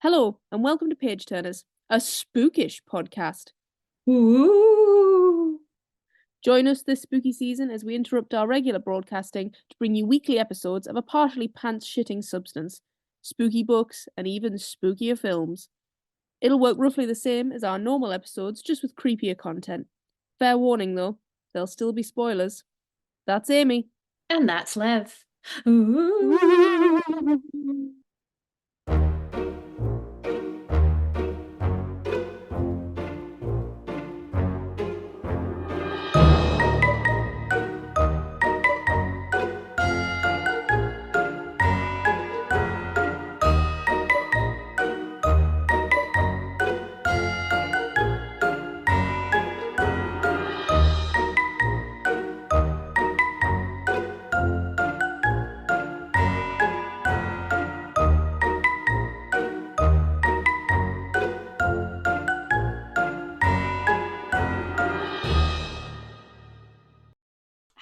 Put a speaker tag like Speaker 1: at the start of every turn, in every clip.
Speaker 1: Hello, and welcome to Page Turners, a Spook-ish podcast.
Speaker 2: Ooh.
Speaker 1: Join us this spooky season as we interrupt our regular broadcasting to bring you weekly episodes of a partially pants-shitting substance, spooky books, and even spookier films. It'll work roughly the same as our normal episodes, just with creepier content. Fair warning though, there'll still be spoilers. That's Amy.
Speaker 2: And that's Liv. Ooh.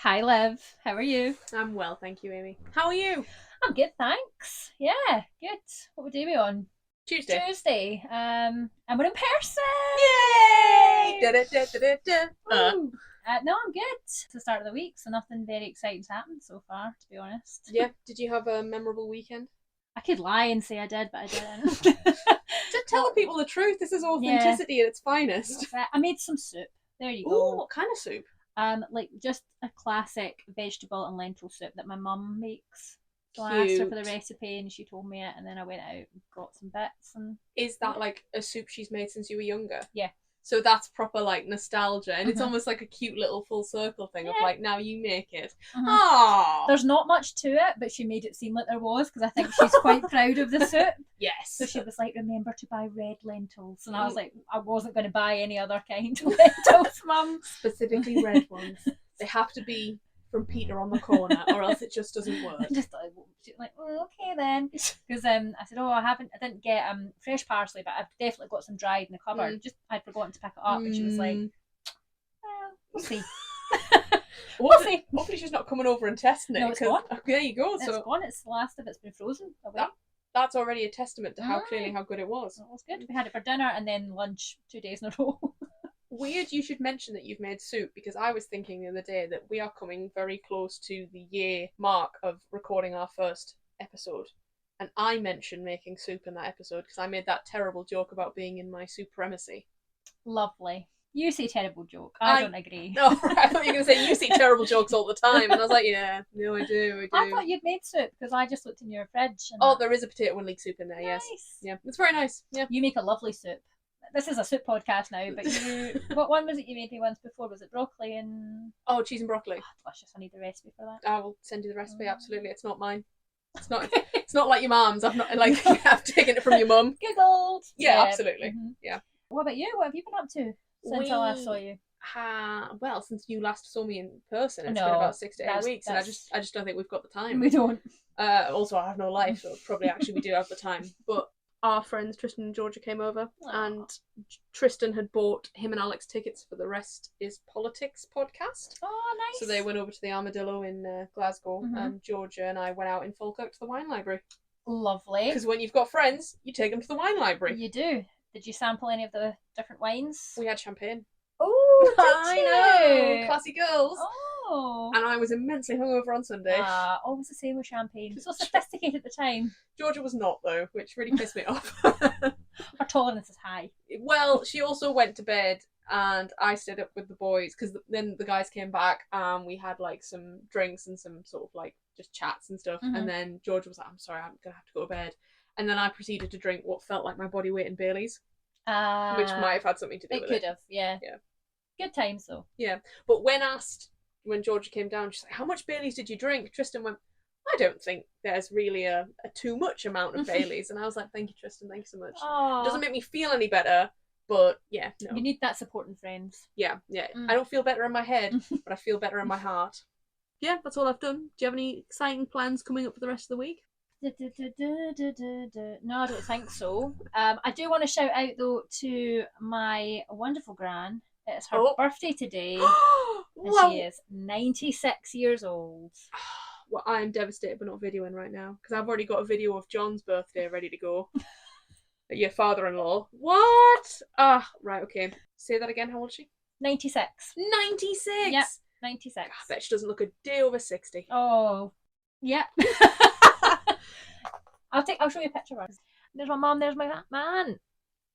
Speaker 2: Hi, Liv. How are you?
Speaker 1: I'm well, thank you, Amy. How are you?
Speaker 2: I'm good, thanks. Yeah, good. What day are we on?
Speaker 1: Tuesday.
Speaker 2: Tuesday. And we're in person.
Speaker 1: Yay!
Speaker 2: Woo. No, I'm good. It's the start of the week, so nothing very exciting's happened so far, to be honest.
Speaker 1: Yeah, did you have a memorable weekend?
Speaker 2: I could lie and say I did, but I didn't.
Speaker 1: Just tell the people the truth. This is authenticity at its finest.
Speaker 2: I made some soup. There you go.
Speaker 1: Ooh, what kind of soup?
Speaker 2: Like just a classic vegetable and lentil soup that my mum makes. So
Speaker 1: Cute.
Speaker 2: I asked her for the recipe and she told me it, and then I went out and got some bits. And
Speaker 1: is that like a soup she's made since you were younger?
Speaker 2: Yeah.
Speaker 1: So that's proper like nostalgia, and it's almost like a cute little full circle thing of like, now you make it. Aww.
Speaker 2: There's not much to it, but she made it seem like there was, because I think she's quite proud of the soup.
Speaker 1: Yes.
Speaker 2: So she was like, remember to buy red lentils. And I was like, I wasn't going to buy any other kind of lentils, Mum.
Speaker 1: Specifically red ones. They have to be from Peter on the corner, or else it just doesn't work.
Speaker 2: Just like, oh, okay then, because I said, oh, I didn't get fresh parsley, but I've definitely got some dried in the cupboard. Just I'd forgotten to pick it up, and she was like, we'll see.
Speaker 1: We'll see. Hopefully she's not coming over and testing it.
Speaker 2: No, it's gone.
Speaker 1: There you go.
Speaker 2: It's gone. It's the last of it's been frozen away.
Speaker 1: That's already a testament to how good it was.
Speaker 2: It was good. We had it for dinner and then lunch 2 days in a row.
Speaker 1: Weird you should mention that you've made soup, because I was thinking the other day that we are coming very close to the year mark of recording our first episode, and I mentioned making soup in that episode because I made that terrible joke about being in my supremacy.
Speaker 2: Lovely. You say terrible joke. I don't agree.
Speaker 1: No, I thought you were going to say you say terrible jokes all the time, and I was like, yeah, no, I do.
Speaker 2: I thought you'd made soup because I just looked in your fridge.
Speaker 1: And there is a potato and leek soup in there.
Speaker 2: Nice.
Speaker 1: Yes, yeah, it's very nice. Yeah,
Speaker 2: you make a lovely soup. This is a soup podcast now, but what one was it you made me once before? Was it broccoli and...
Speaker 1: Oh, cheese and broccoli.
Speaker 2: Oh, delicious. I need the recipe for that.
Speaker 1: I will send you the recipe, absolutely. It's not mine. It's not like your mum's. I've not like I've taken it from your mum.
Speaker 2: Googled.
Speaker 1: Yeah, absolutely. Mm-hmm. Yeah.
Speaker 2: What about you? What have you been up to since I last saw you?
Speaker 1: Well, since you last saw me in person, it's been about 6 to 8 weeks, and I just don't think we've got the time.
Speaker 2: We don't.
Speaker 1: Also, I have no life, so probably actually we do have the time. But our friends Tristan and Georgia came over, and Tristan had bought him and Alex tickets for the Rest is Politics podcast.
Speaker 2: Oh, nice.
Speaker 1: So they went over to the Armadillo in Glasgow, and Georgia and I went out in Falkirk to the wine library.
Speaker 2: Lovely.
Speaker 1: Because when you've got friends, you take them to the wine library.
Speaker 2: You do. Did you sample any of the different wines?
Speaker 1: We had champagne.
Speaker 2: Oh,
Speaker 1: I know! Classy girls.
Speaker 2: Oh.
Speaker 1: And I was immensely hungover on Sunday.
Speaker 2: Always the same with champagne. So sophisticated at the time.
Speaker 1: Georgia was not, though, which really pissed me off.
Speaker 2: Her tolerance is high.
Speaker 1: Well, she also went to bed, and I stayed up with the boys, because then the guys came back, and we had like some drinks and some sort of like just chats and stuff. And then Georgia was like, I'm sorry, I'm going to have to go to bed. And then I proceeded to drink what felt like my body weight in Baileys. Which might have had something to do with it.
Speaker 2: It could have, yeah. Good times, though.
Speaker 1: Yeah. But when Georgia came down, she's like, how much Baileys did you drink? Tristan went, I don't think there's really a too much amount of Baileys. And I was like, thank you, Tristan, thank you so much. It doesn't make me feel any better, but yeah, no.
Speaker 2: You need that support in friends.
Speaker 1: Yeah. I don't feel better in my head, but I feel better in my heart. Yeah, that's all I've done. Do you have any exciting plans coming up for the rest of the week?
Speaker 2: No, I don't think so. I do want to shout out though to my wonderful gran. It's her birthday today, and she is 96 years old.
Speaker 1: Well, I am devastated, but not videoing right now because I've already got a video of John's birthday ready to go.
Speaker 3: Your father-in-law. What? Ah, right, okay. Say that again. How old is she?
Speaker 2: 96.
Speaker 3: 96.
Speaker 2: Yep, 96.
Speaker 3: God, I bet she doesn't look a day over 60.
Speaker 2: Oh, yeah. I'll show you a picture of her. There's my mum. There's my aunt.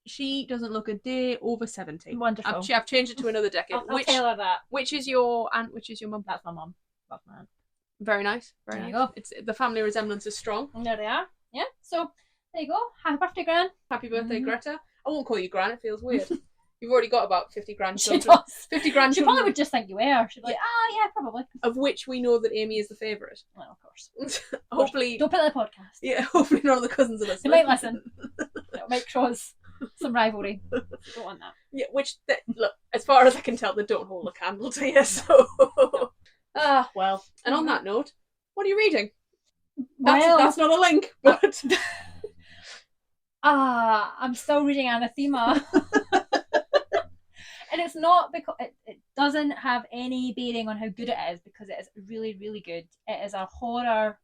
Speaker 3: She doesn't look a day over 70.
Speaker 2: Wonderful.
Speaker 3: I've changed it to another decade.
Speaker 2: I'll tell her that.
Speaker 3: Which is your aunt? Which is your mum?
Speaker 2: That's my mum. That's my aunt.
Speaker 3: Very nice. Very
Speaker 2: There
Speaker 3: nice.
Speaker 2: you go.
Speaker 3: It's the family resemblance is strong.
Speaker 2: And there they are. Yeah. So there you go. Happy birthday, Gran.
Speaker 3: Happy birthday, Greta. I won't call you Gran. It feels weird. You've already got about 50
Speaker 2: She
Speaker 3: grandchildren.
Speaker 2: does.
Speaker 3: 50
Speaker 2: She
Speaker 3: grandchildren.
Speaker 2: probably would just think you were. She'd be like, yeah, probably.
Speaker 3: Of which we know that Amy is the favourite.
Speaker 2: Well, of course.
Speaker 3: Hopefully.
Speaker 2: Don't put it in the podcast.
Speaker 3: Yeah, hopefully none of the cousins are listening.
Speaker 2: They might listen. It'll make cause some rivalry. Don't want that.
Speaker 3: Yeah, look, as far as I can tell, they don't hold a candle to you, so... well. And on that note, what are you reading? That's not a link, but...
Speaker 2: I'm still reading Anathema. And it's not because it doesn't have any bearing on how good it is, because it is really, really good. It is a horror,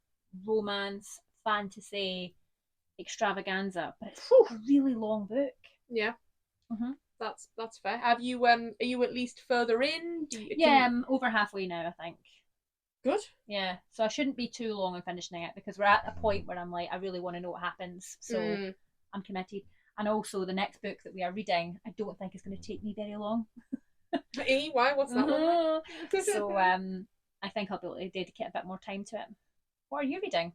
Speaker 2: romance, fantasy extravaganza, but it's a really long book.
Speaker 3: Yeah.
Speaker 2: Mm-hmm.
Speaker 3: That's fair. Have you are you at least further in?
Speaker 2: I'm over halfway now, I think.
Speaker 3: Good.
Speaker 2: Yeah, so I shouldn't be too long in finishing it, because we're at a point where I'm like, I really want to know what happens, so I'm committed. And also the next book that we are reading, I don't think it's going to take me very long.
Speaker 3: Why? What's that one?
Speaker 2: So I think I'll be able to dedicate a bit more time to it. What are you reading?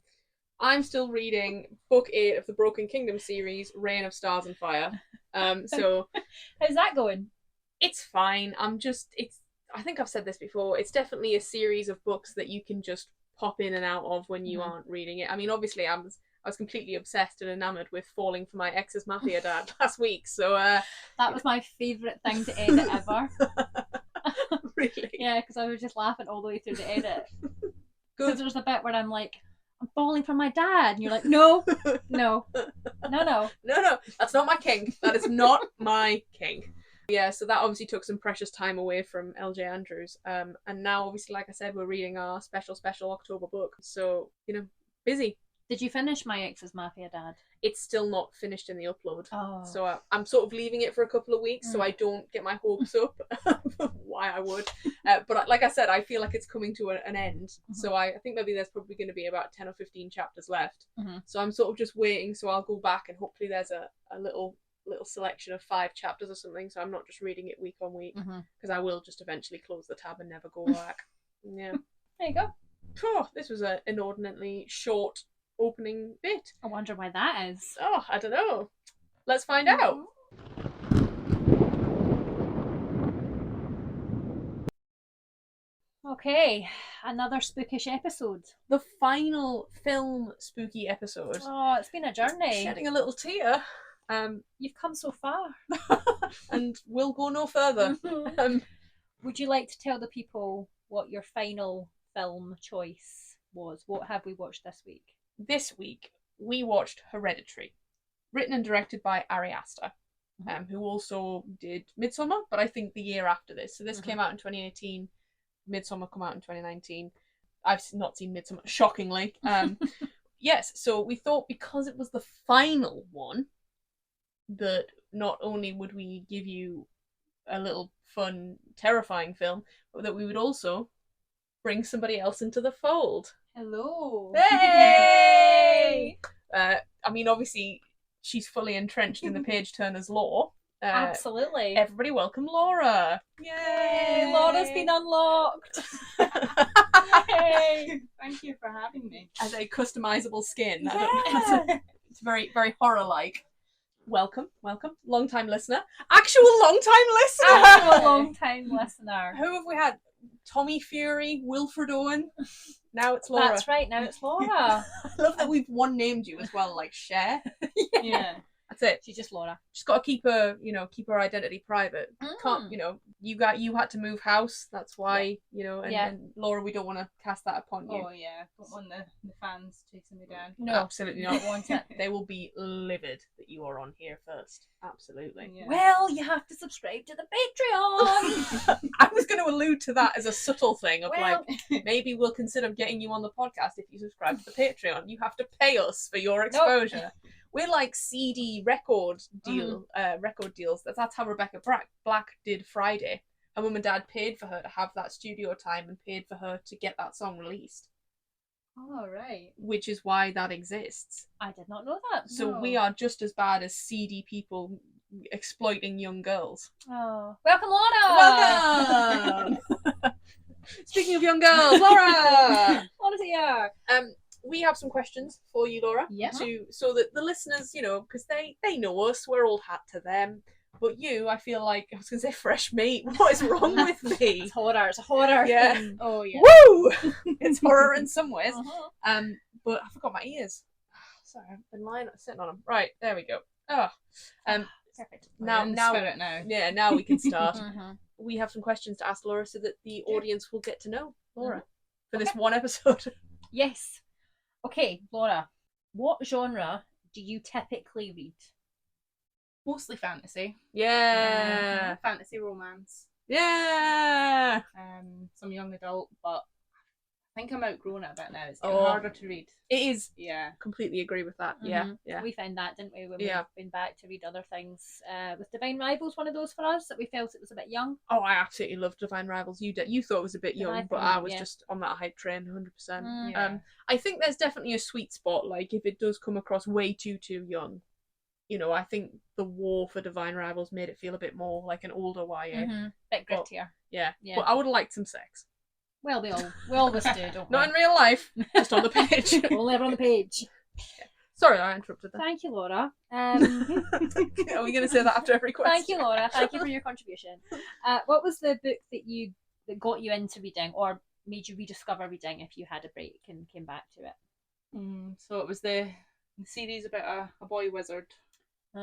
Speaker 3: I'm still reading book 8 of the Broken Kingdom series, Reign of Stars and Fire. So
Speaker 2: how's that going?
Speaker 3: It's fine. I think I've said this before. It's definitely a series of books that you can just pop in and out of when you aren't reading it. I mean, obviously, I was completely obsessed and enamoured with falling for my ex's mafia dad last week. So
Speaker 2: that was my favourite thing to edit ever.
Speaker 3: Really?
Speaker 2: Yeah, because I was just laughing all the way through the edit. Because there's a bit where I'm like, I'm falling for my dad, and you're like, no,
Speaker 3: that's not my king. That is not my king. Yeah, so that obviously took some precious time away from LJ Andrews. And now, obviously, like I said, we're reading our special October book. So, busy.
Speaker 2: Did you finish My Ex's Mafia Dad?
Speaker 3: It's still not finished in the upload.
Speaker 2: Oh.
Speaker 3: So I'm sort of leaving it for a couple of weeks so I don't get my hopes up. Why I would. But like I said, I feel like it's coming to an end. So I think maybe there's probably going to be about 10 or 15 chapters left. So I'm sort of just waiting. So I'll go back and hopefully there's a little selection of 5 chapters or something. So I'm not just reading it week on week. Because I will just eventually close the tab and never go back. Yeah.
Speaker 2: There you go.
Speaker 3: Oh, this was an inordinately short opening bit.
Speaker 2: I wonder why that is.
Speaker 3: Oh, I don't know. Let's find out.
Speaker 2: Okay, another spookish episode.
Speaker 3: The final film spooky episode.
Speaker 2: Oh, it's been a journey.
Speaker 3: Shedding a little tear.
Speaker 2: You've come so far.
Speaker 3: And we'll go no further.
Speaker 2: Would you like to tell the people what your final film choice was? What have we watched this week?
Speaker 3: This week, we watched Hereditary, written and directed by Ari Aster, who also did Midsommar, but I think the year after this. So this came out in 2018, Midsommar came out in 2019. I've not seen Midsommar, shockingly. Yes, so we thought because it was the final one, that not only would we give you a little fun, terrifying film, but that we would also bring somebody else into the fold.
Speaker 2: Hello.
Speaker 3: Hey! I mean, obviously, she's fully entrenched in the page turner's lore.
Speaker 2: Absolutely.
Speaker 3: Everybody welcome Laura. Yay!
Speaker 2: Laura's been unlocked.
Speaker 4: Yay! Thank you for having me.
Speaker 3: As a customizable skin.
Speaker 2: Yeah.
Speaker 3: It's very, very horror-like. Welcome. Long-time listener. Actual
Speaker 2: long-time listener.
Speaker 3: Who have we had? Tommy Fury, Wilfred Owen. Now it's Laura.
Speaker 2: That's right, now it's Laura.
Speaker 3: I love that we've one-named you as well, like Cher.
Speaker 2: Yeah.
Speaker 3: That's it.
Speaker 2: She's just Laura.
Speaker 3: Just got to keep her identity private. Can't, you had to move house. That's why, and Laura, we don't want to cast that upon you.
Speaker 4: Oh yeah, don't want the fans chasing me down.
Speaker 3: No, absolutely not. Want it. They will be livid that you are on here first. Absolutely.
Speaker 4: Yeah.
Speaker 2: Well, you have to subscribe to the Patreon.
Speaker 3: I was going to allude to that as a subtle thing of maybe we'll consider getting you on the podcast if you subscribe to the Patreon. You have to pay us for your exposure. we're like CD record deals. That's how Rebecca Black did Friday. Her mum and dad paid for her to have that studio time and paid for her to get that song released.
Speaker 4: Oh, right.
Speaker 3: Which is why that exists.
Speaker 2: I did not know that.
Speaker 3: So
Speaker 4: No.
Speaker 3: we are just as bad as seedy people exploiting young girls.
Speaker 2: Oh, welcome, Laura.
Speaker 3: Welcome! Speaking of young girls, Laura!
Speaker 2: Laura's here.
Speaker 3: We have some questions for you, Laura.
Speaker 4: Yeah.
Speaker 3: So that the listeners, because they know us, we're old hat to them. But you, I feel like, I was going to say fresh meat. What is wrong with me?
Speaker 2: It's horror. It's a horror.
Speaker 3: Yeah.
Speaker 2: thing.
Speaker 4: Oh, yeah.
Speaker 3: Woo! It's horror in some ways.
Speaker 2: Uh-huh.
Speaker 3: But I forgot my ears. Sorry, I've been sitting on them. Right, there we go. Oh.
Speaker 2: Perfect.
Speaker 3: Now,
Speaker 4: now.
Speaker 3: now we can start.
Speaker 2: Uh-huh.
Speaker 3: We have some questions to ask Laura so that the audience will get to know Laura for this
Speaker 2: Okay.
Speaker 3: one episode.
Speaker 2: Yes. Okay, Laura. What genre do you typically read?
Speaker 4: Mostly fantasy.
Speaker 3: Yeah.
Speaker 4: Fantasy romance.
Speaker 3: Yeah.
Speaker 4: Some young adult, but I think I'm outgrown it a bit now. It's getting
Speaker 3: Oh.
Speaker 4: harder to read.
Speaker 3: It is.
Speaker 4: Yeah.
Speaker 3: Completely agree with that. Yeah.
Speaker 2: Mhm.
Speaker 3: Yeah.
Speaker 2: We found that, didn't we, when
Speaker 3: Yeah.
Speaker 2: we've been back to read other things. Was Divine Rivals one of those for us that we felt it was a bit young?
Speaker 3: Oh, I absolutely loved Divine Rivals. You did. You thought it was a bit
Speaker 2: Yeah,
Speaker 3: young,
Speaker 2: I
Speaker 3: but
Speaker 2: think,
Speaker 3: I was
Speaker 2: yeah.
Speaker 3: just on that hype train, 100%.
Speaker 4: Yeah.
Speaker 3: I think there's definitely a sweet spot. Like if it does come across way too young, I think the war for Divine Rivals made it feel a bit more like an older YA.
Speaker 2: Mhm. Bit
Speaker 3: Well,
Speaker 2: grittier.
Speaker 3: Yeah.
Speaker 2: Yeah.
Speaker 3: But I would have liked some sex.
Speaker 2: Well, we always do, don't we?
Speaker 3: Not in real life, just on the page.
Speaker 2: Only ever on the page.
Speaker 3: Sorry, I interrupted that.
Speaker 2: Thank you, Laura.
Speaker 3: Are we going to say that after every question?
Speaker 2: Thank you, Laura. Thank you for your contribution. What was the book that got you into reading, or made you rediscover reading if you had a break and came back to it?
Speaker 4: So it was the series about a boy wizard.
Speaker 3: Ah.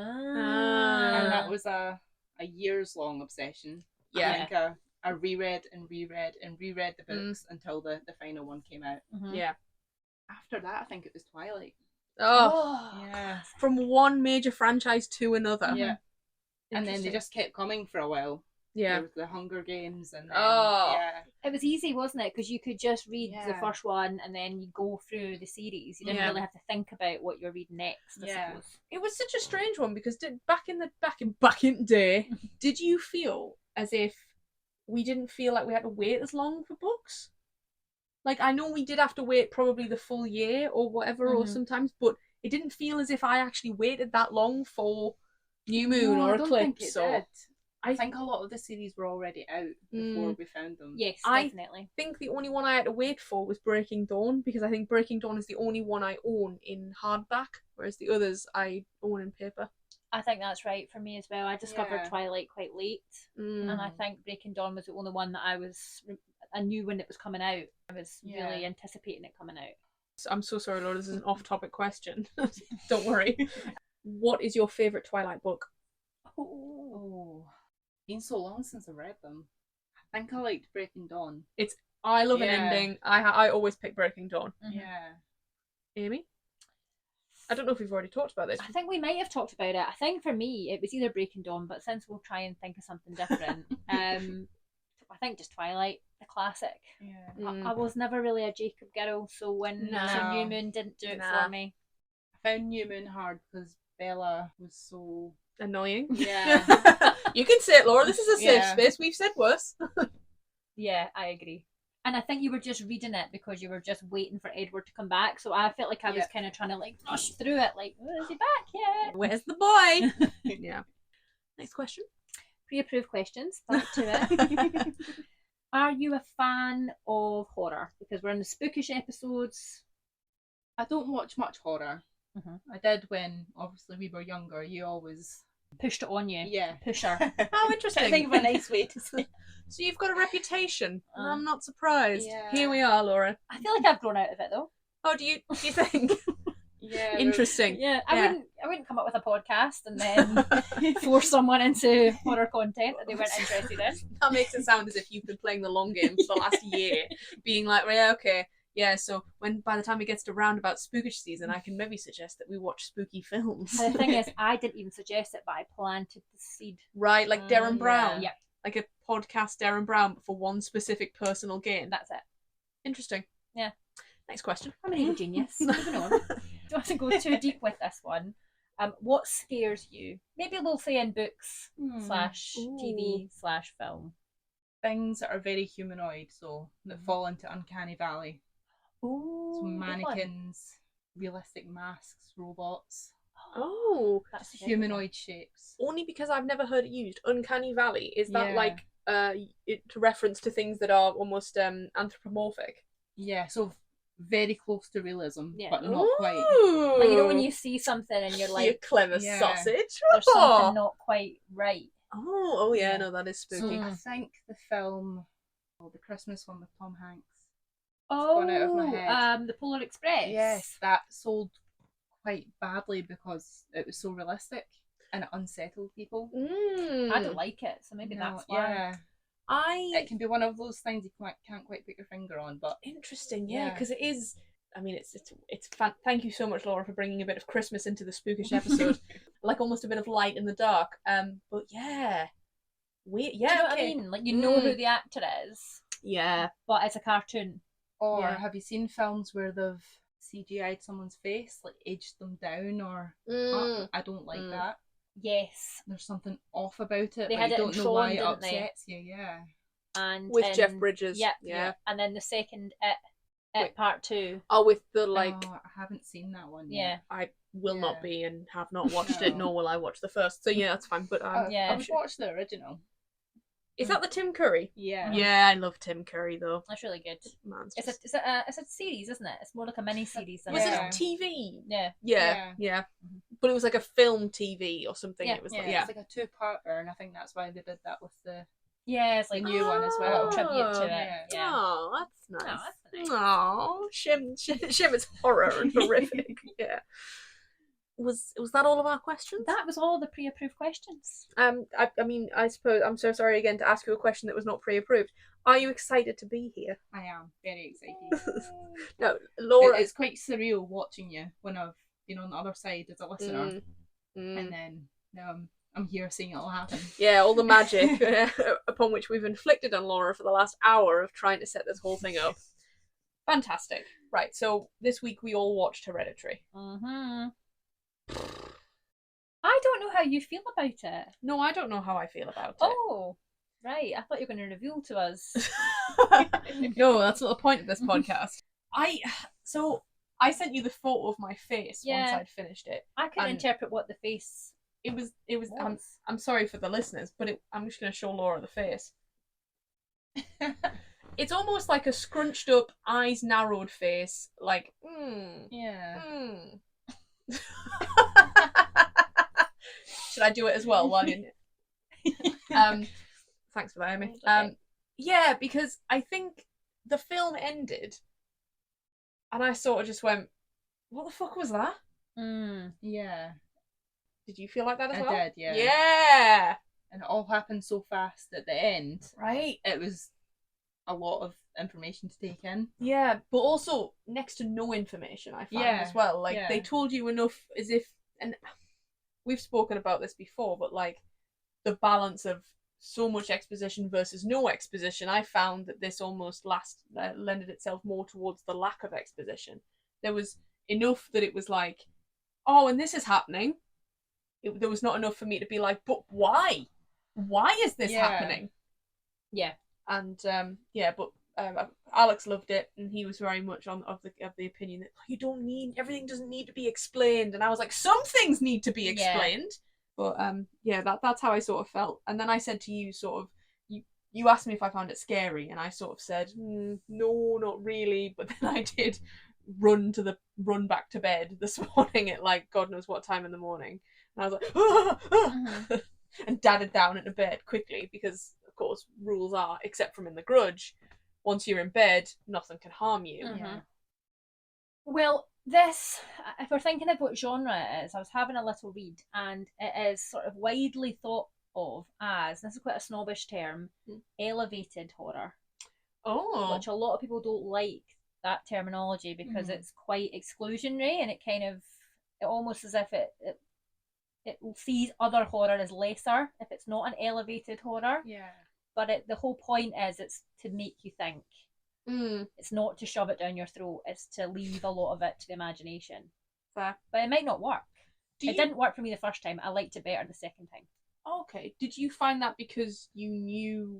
Speaker 4: And that was a years long obsession.
Speaker 3: Yeah.
Speaker 4: I think I reread the books until the final one came out.
Speaker 2: Mhm.
Speaker 3: Yeah.
Speaker 4: After that, I think it was Twilight.
Speaker 3: Oh,
Speaker 4: Yeah.
Speaker 3: from one major franchise to another.
Speaker 4: Yeah. And then they
Speaker 3: Interesting.
Speaker 4: just kept coming for a while.
Speaker 3: Yeah.
Speaker 4: There was the Hunger Games and then,
Speaker 3: Oh.
Speaker 4: yeah.
Speaker 2: It was easy, wasn't it? Because you could just read the
Speaker 4: Yeah.
Speaker 2: first one and then you go through the series. You didn't
Speaker 3: Yeah.
Speaker 2: really have to think about what you're reading next, I
Speaker 4: Yeah.
Speaker 2: suppose.
Speaker 3: It was such a strange one because back in the day, did you feel as if we didn't feel like we had to wait as long for books? Like I know we did have to wait probably the full year or whatever, or
Speaker 2: Mhm.
Speaker 3: sometimes, but it didn't feel as if I actually waited that long for New Moon
Speaker 4: No,
Speaker 3: or
Speaker 4: I don't think
Speaker 3: Eclipse.
Speaker 4: it
Speaker 3: Or
Speaker 4: did. I think a lot of the series were already out
Speaker 3: Mm.
Speaker 4: before we found them.
Speaker 2: Yes,
Speaker 3: I-
Speaker 2: definitely.
Speaker 3: I think the only one I had to wait for was Breaking Dawn, because I think Breaking Dawn is the only one I own in hardback, whereas the others I own in paper.
Speaker 2: I think that's right for me as well. I discovered
Speaker 4: Yeah.
Speaker 2: Twilight quite late, and I think Breaking Dawn was the only one that I knew when it was coming out. I was
Speaker 4: Yeah.
Speaker 2: really anticipating it coming out.
Speaker 3: I'm so sorry, Laura, this is an off-topic question. Don't worry. What is your favourite Twilight book?
Speaker 4: Oh, been so long since I read them. I think I liked Breaking Dawn.
Speaker 3: I love an
Speaker 4: Yeah.
Speaker 3: ending. I always pick Breaking Dawn.
Speaker 2: Mhm.
Speaker 4: Yeah.
Speaker 3: Amy? I don't know if we've already talked about this.
Speaker 2: I think we might have talked about it. I think for me it was either Breaking Dawn, but since we'll try and think of something different, I think just Twilight, the classic.
Speaker 4: Yeah.
Speaker 3: Mm.
Speaker 2: I was never really a Jacob girl, so when
Speaker 3: No.
Speaker 2: New Moon didn't do it
Speaker 3: Nah.
Speaker 2: for me.
Speaker 4: I found New Moon hard because Bella was so.
Speaker 3: Annoying.
Speaker 4: Yeah.
Speaker 3: You can say it, Laura. This is a safe
Speaker 4: Yeah.
Speaker 3: space. We've said worse.
Speaker 2: Yeah, I agree. And I think you were just reading it because you were just waiting for Edward to come back. So I felt like I was
Speaker 4: Yeah.
Speaker 2: kind of trying to like rush through it, like, oh, is he back yet?
Speaker 3: Where's the boy? Yeah. Next question.
Speaker 2: Pre-approved questions. Back to it. Are you a fan of horror? Because we're in the Spook-ish episodes.
Speaker 4: I don't watch much horror.
Speaker 2: Mhm.
Speaker 4: I did when obviously we were younger. You always.
Speaker 2: Pushed it on you.
Speaker 4: Yeah.
Speaker 2: Pusher.
Speaker 3: How interesting.
Speaker 4: I think of a nice way to say.
Speaker 3: So you've got a reputation, and
Speaker 2: Uh,
Speaker 3: I'm not surprised.
Speaker 4: yeah.
Speaker 3: Here we are, Laura.
Speaker 2: I feel like I've grown out of it though.
Speaker 3: Oh, do you think?
Speaker 4: Yeah.
Speaker 3: Interesting.
Speaker 2: Yeah,
Speaker 3: Yeah.
Speaker 2: I wouldn't come up with a podcast and then force someone into horror content that they weren't interested in.
Speaker 3: That makes it sound as if you've been playing the long game for the last year, being like, well, yeah, okay, yeah. So by the time it gets to roundabout Spook-ish season, I can maybe suggest that we watch spooky films.
Speaker 2: And the thing is, I didn't even suggest it, but I planted the seed.
Speaker 3: Right, like Darren Brown.
Speaker 2: Yeah.
Speaker 3: Like a podcast Darren Brown, but for one specific personal gain.
Speaker 2: That's it.
Speaker 3: Interesting.
Speaker 2: Yeah.
Speaker 3: Next question.
Speaker 2: I'm an evil genius. Moving on. Don't have to go too deep with this one. What scares you? Maybe we'll say in books slash
Speaker 1: Ooh.
Speaker 2: TV slash film.
Speaker 4: Things that are very humanoid, so that fall into uncanny valley.
Speaker 2: Ooh,
Speaker 4: So
Speaker 2: good one.
Speaker 4: mannequins, realistic masks, robots,
Speaker 1: Oh,
Speaker 2: That's a good one.
Speaker 4: humanoid shapes.
Speaker 1: only because I've never heard it used. Uncanny Valley. Is that
Speaker 4: Yeah.
Speaker 1: like to reference to things that are almost anthropomorphic?
Speaker 4: Yeah, so very close to realism,
Speaker 2: Yeah.
Speaker 4: but not quite.
Speaker 1: Ooh.
Speaker 2: Like, you know when you see something and you're
Speaker 1: you
Speaker 2: like,
Speaker 1: clever
Speaker 4: Yeah.
Speaker 1: sausage.
Speaker 2: there's something not quite right.
Speaker 1: Oh yeah,
Speaker 4: Yeah.
Speaker 1: no, that is
Speaker 4: So
Speaker 1: spooky.
Speaker 4: I think the film, the Christmas one with Tom Hanks.
Speaker 2: Oh,
Speaker 4: gone out of my head.
Speaker 2: The Polar Express.
Speaker 4: Yes, that sold quite badly because it was so realistic and it unsettled people.
Speaker 2: I don't like it, so maybe that's why.
Speaker 4: Yeah,
Speaker 1: I
Speaker 4: it can be one of those things you can't quite put your finger on, but
Speaker 1: interesting, yeah,
Speaker 4: Yeah.
Speaker 1: because it is. I mean, it's fun. Thank you so much, Laura, for bringing a bit of Christmas into the Spook-ish episode, like almost a bit of light in the dark. But yeah, we
Speaker 2: Do
Speaker 1: yeah,
Speaker 2: you know what I
Speaker 1: okay.
Speaker 2: mean? Like, you know who the actor is,
Speaker 1: Yeah.
Speaker 2: but it's a cartoon.
Speaker 4: or
Speaker 1: Yeah.
Speaker 4: have you seen films where they've CGI'd someone's face, like aged them down or
Speaker 1: Mm.
Speaker 4: up? I don't like
Speaker 1: Mm.
Speaker 4: that.
Speaker 2: Yes.
Speaker 4: There's something off about it.
Speaker 2: They
Speaker 4: but
Speaker 2: had
Speaker 4: you
Speaker 2: it in
Speaker 4: don't know
Speaker 2: Tron,
Speaker 4: why it
Speaker 2: didn't they?
Speaker 4: upsets you. Yeah.
Speaker 2: And
Speaker 1: With Jeff
Speaker 2: in-
Speaker 1: Bridges.
Speaker 2: Yep,
Speaker 1: Yeah.
Speaker 2: And then the second It
Speaker 1: Wait.
Speaker 2: Part 2.
Speaker 1: Oh, with the like.
Speaker 4: Oh, I haven't seen that one
Speaker 2: Yeah.
Speaker 4: yet.
Speaker 1: I will
Speaker 4: Yeah.
Speaker 1: not be and have not watched it,
Speaker 4: No.
Speaker 1: nor will I watch the first. So yeah, that's fine. But
Speaker 2: Yeah.
Speaker 4: I've watched the original.
Speaker 1: is that the Tim Curry?
Speaker 4: Yeah.
Speaker 1: Yeah, I love Tim Curry though.
Speaker 2: That's really good.
Speaker 1: Man,
Speaker 2: It's a series, isn't it? It's more like a mini series than
Speaker 1: was
Speaker 4: Yeah.
Speaker 1: it TV?
Speaker 2: Yeah.
Speaker 1: Yeah. But it was like a film TV or something.
Speaker 2: Yeah.
Speaker 1: It was
Speaker 4: Yeah,
Speaker 1: like, yeah.
Speaker 4: it's like a two-parter, and I think that's why they did that with the.
Speaker 2: Yeah, it's like
Speaker 4: The new one as
Speaker 2: a
Speaker 4: well.
Speaker 2: little tribute to it.
Speaker 4: Yeah.
Speaker 2: Yeah.
Speaker 1: Oh, that's nice.
Speaker 2: Oh, that's nice.
Speaker 1: Oh, Shim is horror and horrific. Yeah. Was that all of our questions?
Speaker 2: That was all the pre-approved questions.
Speaker 1: I mean, I suppose I'm so sorry again to ask you a question that was not pre-approved. Are you excited to be here?
Speaker 4: I am very excited.
Speaker 1: No, Laura.
Speaker 4: It's quite surreal watching you when I've been on the other side as a listener,
Speaker 1: Mm.
Speaker 4: and then now I'm here seeing it all happen.
Speaker 1: Yeah, all the magic upon which we've inflicted on Laura for the last hour of trying to set this whole thing up. Fantastic. Right, so this week we all watched Hereditary.
Speaker 2: Mm-hmm. I don't know how you feel about it.
Speaker 1: No, I don't know how I feel about it.
Speaker 2: Oh, right. I thought you were going to reveal to us.
Speaker 1: No, that's not the point of this podcast. I sent you the photo of my face once
Speaker 2: Yeah.
Speaker 1: I'd finished it.
Speaker 2: I couldn't
Speaker 1: And-
Speaker 2: interpret what the face
Speaker 1: It was.
Speaker 2: was.
Speaker 1: I'm sorry for the listeners, but I'm just going to show Laura the face. It's almost like a scrunched up, eyes narrowed face, like.
Speaker 4: Yeah.
Speaker 1: Should I do it as well while you? Thanks for that, Amy.
Speaker 2: It's okay.
Speaker 1: Yeah, because I think the film ended, and I sort of just went, "What the fuck was that?"
Speaker 4: Yeah.
Speaker 1: Did you feel like that as
Speaker 4: I
Speaker 1: well?
Speaker 4: did, yeah.
Speaker 1: Yeah.
Speaker 4: And it all happened so fast at the end.
Speaker 1: Right.
Speaker 4: It was a lot of information to take in.
Speaker 1: Yeah, but also next to no information, I found
Speaker 4: Yeah,
Speaker 1: as well. Like
Speaker 4: yeah.
Speaker 1: they told you enough as if, and we've spoken about this before, but like the balance of so much exposition versus no exposition, I found that this almost lended itself more towards the lack of exposition. There was enough that it was like, oh, and this is happening. There was not enough for me to be like, but why? Why is this
Speaker 4: Yeah.
Speaker 1: happening?
Speaker 2: Yeah.
Speaker 1: And but Alex loved it, and he was very much of the opinion that everything doesn't need to be explained. And I was like, some things need to be explained. But that's how I sort of felt. And then I said to you, sort of, you asked me if I found it scary, and I sort of said, no, not really. But then I did run back to bed this morning at like God knows what time in the morning, and I was like,
Speaker 2: Mm-hmm.
Speaker 1: and dadded down into bed quickly because, of course, rules are, except from in The Grudge, once you're in bed, nothing can harm you.
Speaker 2: Mhm. Well, this, if we're thinking of what genre it is, I was having a little read, and it is sort of widely thought of as, this is quite a snobbish term, elevated horror,
Speaker 1: Oh,
Speaker 2: which a lot of people don't like that terminology because it's quite exclusionary, and it almost as if it sees other horror as lesser if it's not an elevated horror.
Speaker 4: Yeah.
Speaker 2: But the whole point is it's to make you think. It's not to shove it down your throat. It's to leave a lot of it to the imagination.
Speaker 1: fair.
Speaker 2: But it might not work. It didn't work for me the first time. I liked it better the second time.
Speaker 3: Okay. Did you find that because you knew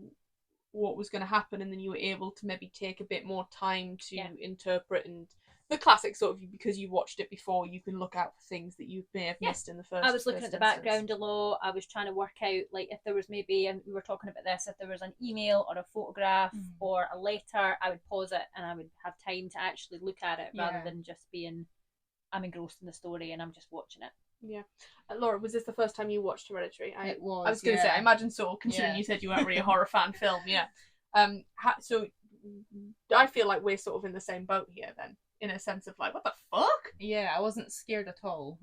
Speaker 3: what was going to happen and then you were able to maybe take a bit more time to interpret, and the classic sort of, because you watched it before, you can look out for things that you may have missed in the first.
Speaker 2: I was looking at the
Speaker 3: instance.
Speaker 2: background a lot. I was trying to work out, like, if there was maybe, and we were talking about this, if there was an email or a photograph or a letter, I would pause it and I would have time to actually look at it rather than just being, I'm engrossed in the story and I'm just watching it.
Speaker 3: Yeah. Laura, was this the first time you watched Hereditary?
Speaker 4: It was.
Speaker 3: I was going to say, I imagine so, considering you said you weren't really a horror fan film. Yeah. So I feel like we're sort of in the same boat here then, in a sense of like, what the fuck?
Speaker 4: Yeah, I wasn't scared at all.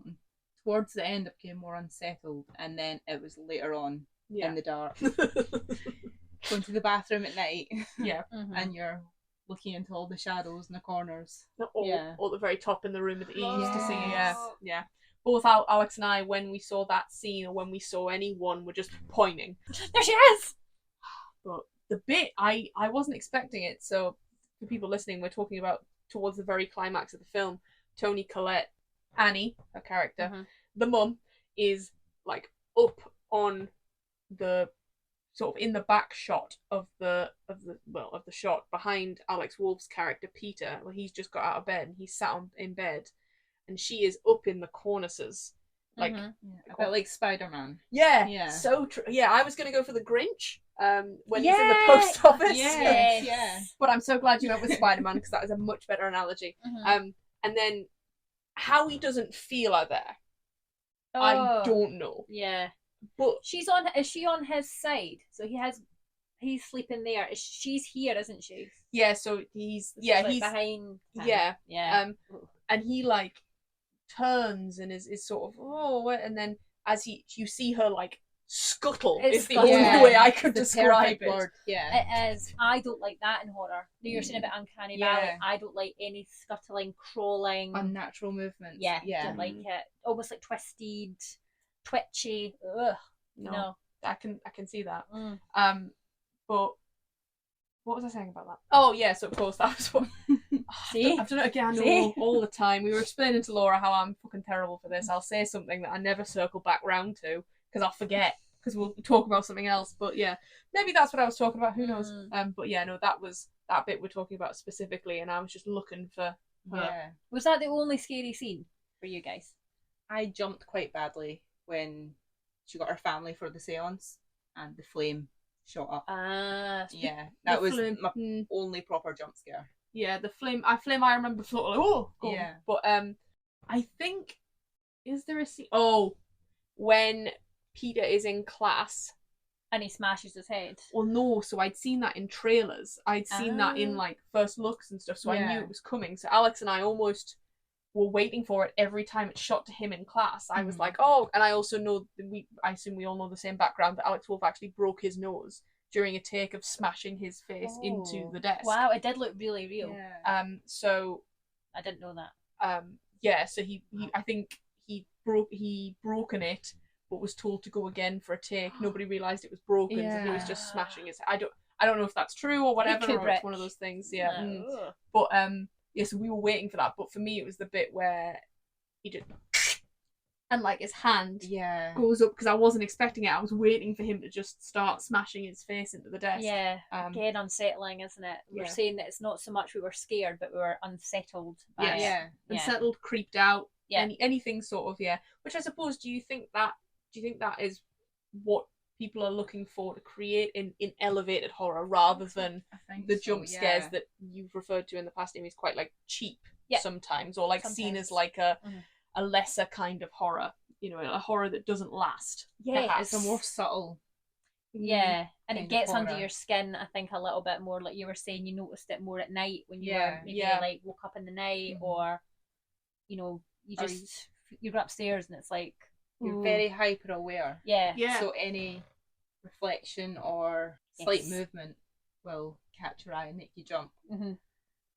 Speaker 4: Towards the end, I became more unsettled, and then it was later on in the dark. Going to the bathroom at night.
Speaker 3: Yeah.
Speaker 4: And you're looking into all the shadows in the corners.
Speaker 3: Or at the very top in the room at the eaves to see. Yeah. Both Alex and I, when we saw that scene or when we saw anyone, were just pointing.
Speaker 2: There she is!
Speaker 3: But the bit, I wasn't expecting it. So for people listening, we're talking about towards the very climax of the film, Toni Collette, Annie, her character, the mum, is like up on the sort of in the back shot of the shot behind Alex Wolff's character Peter, where he's just got out of bed and he's sat in bed, and she is up in the cornices, like
Speaker 4: a bit like Spider-Man.
Speaker 3: Yeah. So true. Yeah, I was gonna go for the Grinch when he's in the post office.
Speaker 4: Yeah.
Speaker 3: But I'm so glad you went with Spider-Man because that is a much better analogy. And then how he doesn't feel her there, I don't know.
Speaker 2: Yeah.
Speaker 3: But
Speaker 2: is she on his side? So he's sleeping there. She's here, isn't she?
Speaker 3: Yeah, so he's
Speaker 2: he's behind him.
Speaker 3: Yeah. And he like turns and is sort of and then as you see her like scuttle is the only way I could describe it.
Speaker 4: Word. Yeah.
Speaker 2: It is. I don't like that in horror. You're saying about Uncanny Valley. I don't like any scuttling, crawling,
Speaker 4: unnatural movements.
Speaker 2: Yeah. Don't like it. Almost like twisted, twitchy. Ugh. No.
Speaker 3: I can see that. But what was I saying about that? Oh yes, of course that was what.
Speaker 2: See?
Speaker 3: I've done it again all the time. We were explaining to Laura how I'm fucking terrible for this. I'll say something that I never circle back round to because I'll forget because we'll talk about something else. But yeah, maybe that's what I was talking about. Who knows? But yeah, no, that was that bit we're talking about specifically, and I was just looking for her.
Speaker 4: Yeah.
Speaker 2: Was that the only scary scene for you guys?
Speaker 4: I jumped quite badly when she got her family for the seance and the flame shot up. Yeah, that was my only proper jump scare.
Speaker 3: Yeah, the flame I remember floating like,
Speaker 4: yeah.
Speaker 3: But I think, is there a scene? Oh, when Peter is in class
Speaker 2: and he smashes his head.
Speaker 3: Well, no, so I'd seen that in trailers. I'd seen that in like first looks and stuff, so I knew it was coming. So Alex and I almost were waiting for it every time it shot to him in class. I was like, oh, and I also know I assume we all know the same background, that Alex Wolff actually broke his nose during a take of smashing his face into the desk.
Speaker 2: Wow, it did look really real.
Speaker 4: Yeah.
Speaker 3: So
Speaker 2: I didn't know that.
Speaker 3: Yeah, so he I think he broken it, but was told to go again for a take. Nobody realised it was broken, so he was just smashing his. I don't know if that's true or whatever, or it's one of those things. Yeah. But yeah, so we were waiting for that. But for me, it was the bit where he just and like his hand goes up, because I wasn't expecting it. I was waiting for him to just start smashing his face into the desk.
Speaker 2: Yeah, again, unsettling, isn't it? We're saying that it's not so much we were scared, but we were unsettled.
Speaker 3: Unsettled, creeped out. Yeah, anything sort of. Yeah, which I suppose. Do you think that is what people are looking for to create in elevated horror, rather than the jump scares that you've referred to in the past? Amy, is quite like cheap sometimes, or like seen as like a lesser kind of horror, you know, a horror that doesn't last.
Speaker 2: Yeah,
Speaker 4: it's a more subtle.
Speaker 2: Yeah, and it gets under your skin, I think, a little bit more. Like you were saying, you noticed it more at night when you were maybe like woke up in the night, or you know, you're upstairs and it's like
Speaker 4: you're very hyper aware.
Speaker 2: Yeah.
Speaker 4: So any reflection or slight movement will catch your eye and make you jump.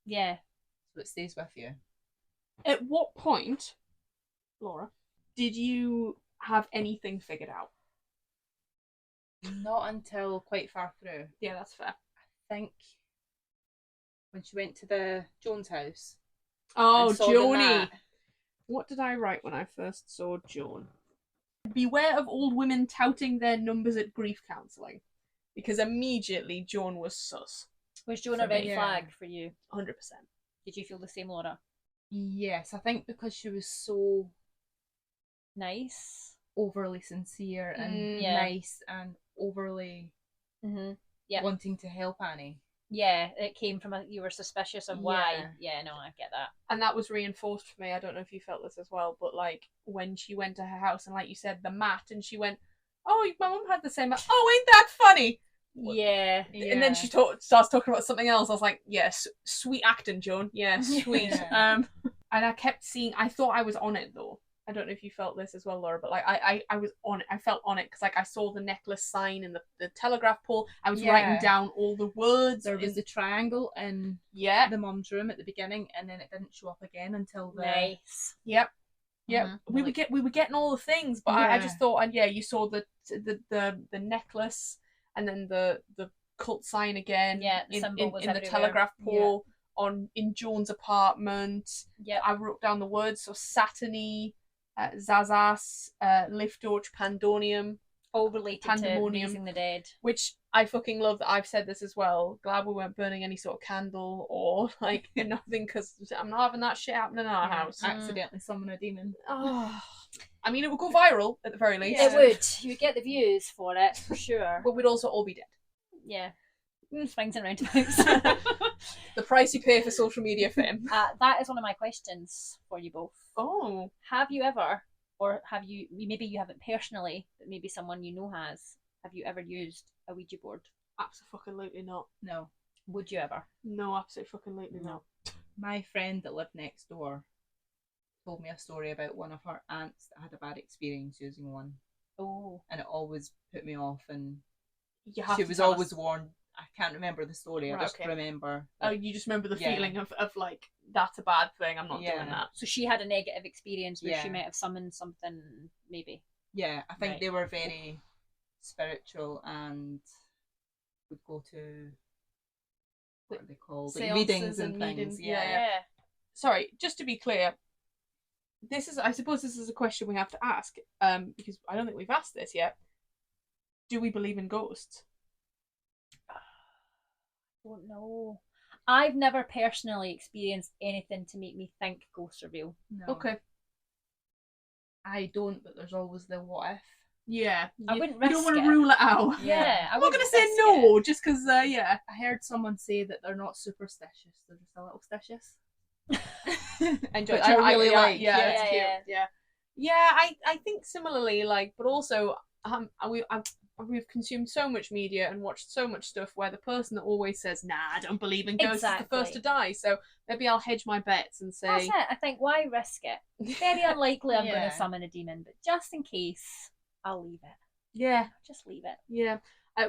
Speaker 2: Yeah.
Speaker 4: So it stays with you.
Speaker 3: At what point, Laura, did you have anything figured out?
Speaker 4: Not until quite far through.
Speaker 3: Yeah, that's fair.
Speaker 4: I think when she went to the Jones house.
Speaker 3: Oh, Joni. What did I write when I first saw Joan? Beware of old women touting their numbers at grief counselling. Because immediately Joan was sus.
Speaker 2: Was Joan a
Speaker 3: For
Speaker 2: red
Speaker 3: me,
Speaker 2: flag for you?
Speaker 3: 100%.
Speaker 2: Did you feel the same, Laura?
Speaker 4: Yes, I think because she was so
Speaker 2: Nice.
Speaker 4: overly sincere and
Speaker 2: Yeah.
Speaker 4: nice and overly
Speaker 2: Yeah.
Speaker 4: wanting to help Annie.
Speaker 2: Yeah, it came from you were suspicious of why.
Speaker 4: Yeah.
Speaker 2: Yeah, no, I get that.
Speaker 3: And that was reinforced for me. I don't know if you felt this as well, but like when she went to her house and like you said, the mat, and she went, "Oh, my mum had the same mat. Oh, ain't that funny?"
Speaker 2: Yeah.
Speaker 3: And then she starts talking about something else. I was like, yes, sweet acting, Joan. Yeah, sweet.
Speaker 4: Yeah.
Speaker 3: And I kept seeing, I thought I was on it though. I don't know if you felt this as well, Laura, but like I was on it. I felt on it because like I saw the necklace sign in the telegraph pole. I was writing down all the words.
Speaker 4: There was the triangle in the mum's room at the beginning, and then it didn't show up again until the
Speaker 2: Nice.
Speaker 3: Yep. We were getting all the things, but I just thought, and you saw the necklace, and then the cult sign again.
Speaker 2: Yeah, the
Speaker 3: in
Speaker 2: symbol was
Speaker 3: the
Speaker 2: everywhere.
Speaker 3: telegraph pole in Joan's apartment.
Speaker 2: Yeah,
Speaker 3: I wrote down the words, so Satany, Zazas, Liftorch, Pandonium,
Speaker 2: all related to
Speaker 3: Pandemonium,
Speaker 2: raising the dead.
Speaker 3: which I fucking love that I've said this as well. Glad we weren't burning any sort of candle or like nothing, because I'm not having that shit happen in our house.
Speaker 4: Accidentally summon a demon.
Speaker 3: Oh, I mean, it would go viral at the very least.
Speaker 2: It would. You would get the views for it for sure.
Speaker 3: But we'd also all be dead.
Speaker 2: Yeah. Swings and roundabouts.
Speaker 3: The price you pay for social media fame.
Speaker 2: That is one of my questions for you both.
Speaker 3: Oh.
Speaker 2: Have you ever, or have you, maybe you haven't personally, but maybe someone you know has, have you ever used a Ouija board?
Speaker 3: Absolutely not.
Speaker 4: No.
Speaker 2: Would you ever?
Speaker 3: No, absolutely not.
Speaker 4: My friend that lived next door told me a story about one of her aunts that had a bad experience using one.
Speaker 2: Oh.
Speaker 4: And it always put me off, and
Speaker 3: she
Speaker 4: was always warned. I can't remember the story.
Speaker 3: Right,
Speaker 4: I just remember.
Speaker 3: Oh, you just remember the feeling of like, that's a bad thing, I'm not doing that.
Speaker 2: So she had a negative experience where she might have summoned something, maybe.
Speaker 4: Yeah, I think they were very spiritual and would go to, what are they called? Like readings and things.
Speaker 3: Meetings.
Speaker 2: Yeah.
Speaker 3: Sorry, just to be clear, I suppose this is a question we have to ask, because I don't think we've asked this yet. Do we believe in ghosts?
Speaker 2: I don't know. I've never personally experienced anything to make me think ghosts are real.
Speaker 4: No.
Speaker 3: Okay.
Speaker 4: I don't, but there's always the what if.
Speaker 3: Yeah.
Speaker 2: I wouldn't risk
Speaker 3: You don't want
Speaker 2: it.
Speaker 3: to rule it out.
Speaker 2: Yeah.
Speaker 3: I'm not going to say no, just because,
Speaker 4: I heard someone say that they're not superstitious, they're just a little stitious.
Speaker 3: Enjoy.
Speaker 4: I really like.
Speaker 3: Yeah, it's cute. Yeah, I think similarly, like, but also, we've consumed so much media and watched so much stuff where the person that always says, "Nah, I don't believe in ghosts," is the first to die. So maybe I'll hedge my bets and say,
Speaker 2: that's it. I think, why risk it? Very unlikely I'm going to summon a demon, but just in case, I'll leave it.
Speaker 3: Yeah,
Speaker 2: just leave it.
Speaker 3: Yeah.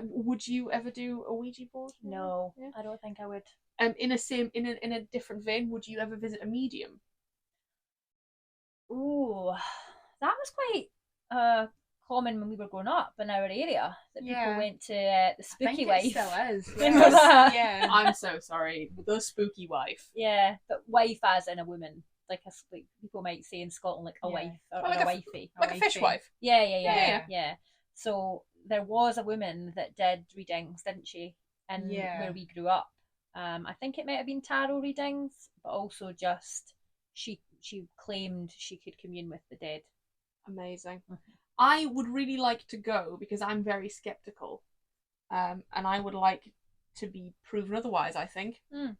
Speaker 3: Would you ever do a Ouija board?
Speaker 2: No, I don't think I would.
Speaker 3: In a different vein, would you ever visit a medium?
Speaker 2: Ooh, that was quite common when we were growing up in our area. That people went to the spooky wife.
Speaker 4: It still is.
Speaker 2: Remember that?
Speaker 4: Yeah.
Speaker 3: I'm so sorry. The spooky wife.
Speaker 2: Yeah, but wife as in a woman. Like people might say in Scotland, like a wife or
Speaker 3: like
Speaker 2: a wifey.
Speaker 3: Like a fishwife.
Speaker 2: Yeah. So there was a woman that did readings, didn't she? And where we grew up. I think it might have been tarot readings, but also just she claimed she could commune with the dead.
Speaker 3: Amazing. I would really like to go because I'm very skeptical, and I would like to be proven otherwise. I think I'm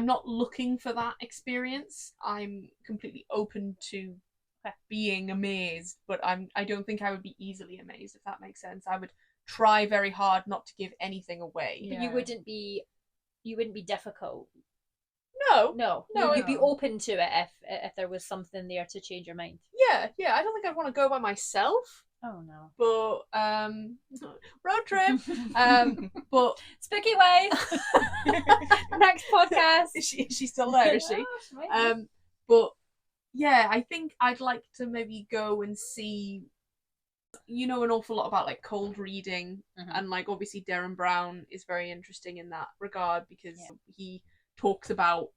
Speaker 3: not looking for that experience. I'm completely open to being amazed, but I don't think I would be easily amazed, if that makes sense. I would try very hard not to give anything away.
Speaker 2: But you wouldn't be difficult.
Speaker 3: No.
Speaker 2: You'd be open to it if there was something there to change your mind.
Speaker 3: Yeah. I don't think I'd want to go by myself.
Speaker 2: Oh no.
Speaker 3: But road trip. But
Speaker 2: spooky wife. Next podcast.
Speaker 3: Is she still there? Is she? But yeah, I think I'd like to maybe go and see. You know an awful lot about like cold reading, and like obviously Derren Brown is very interesting in that regard because he talks about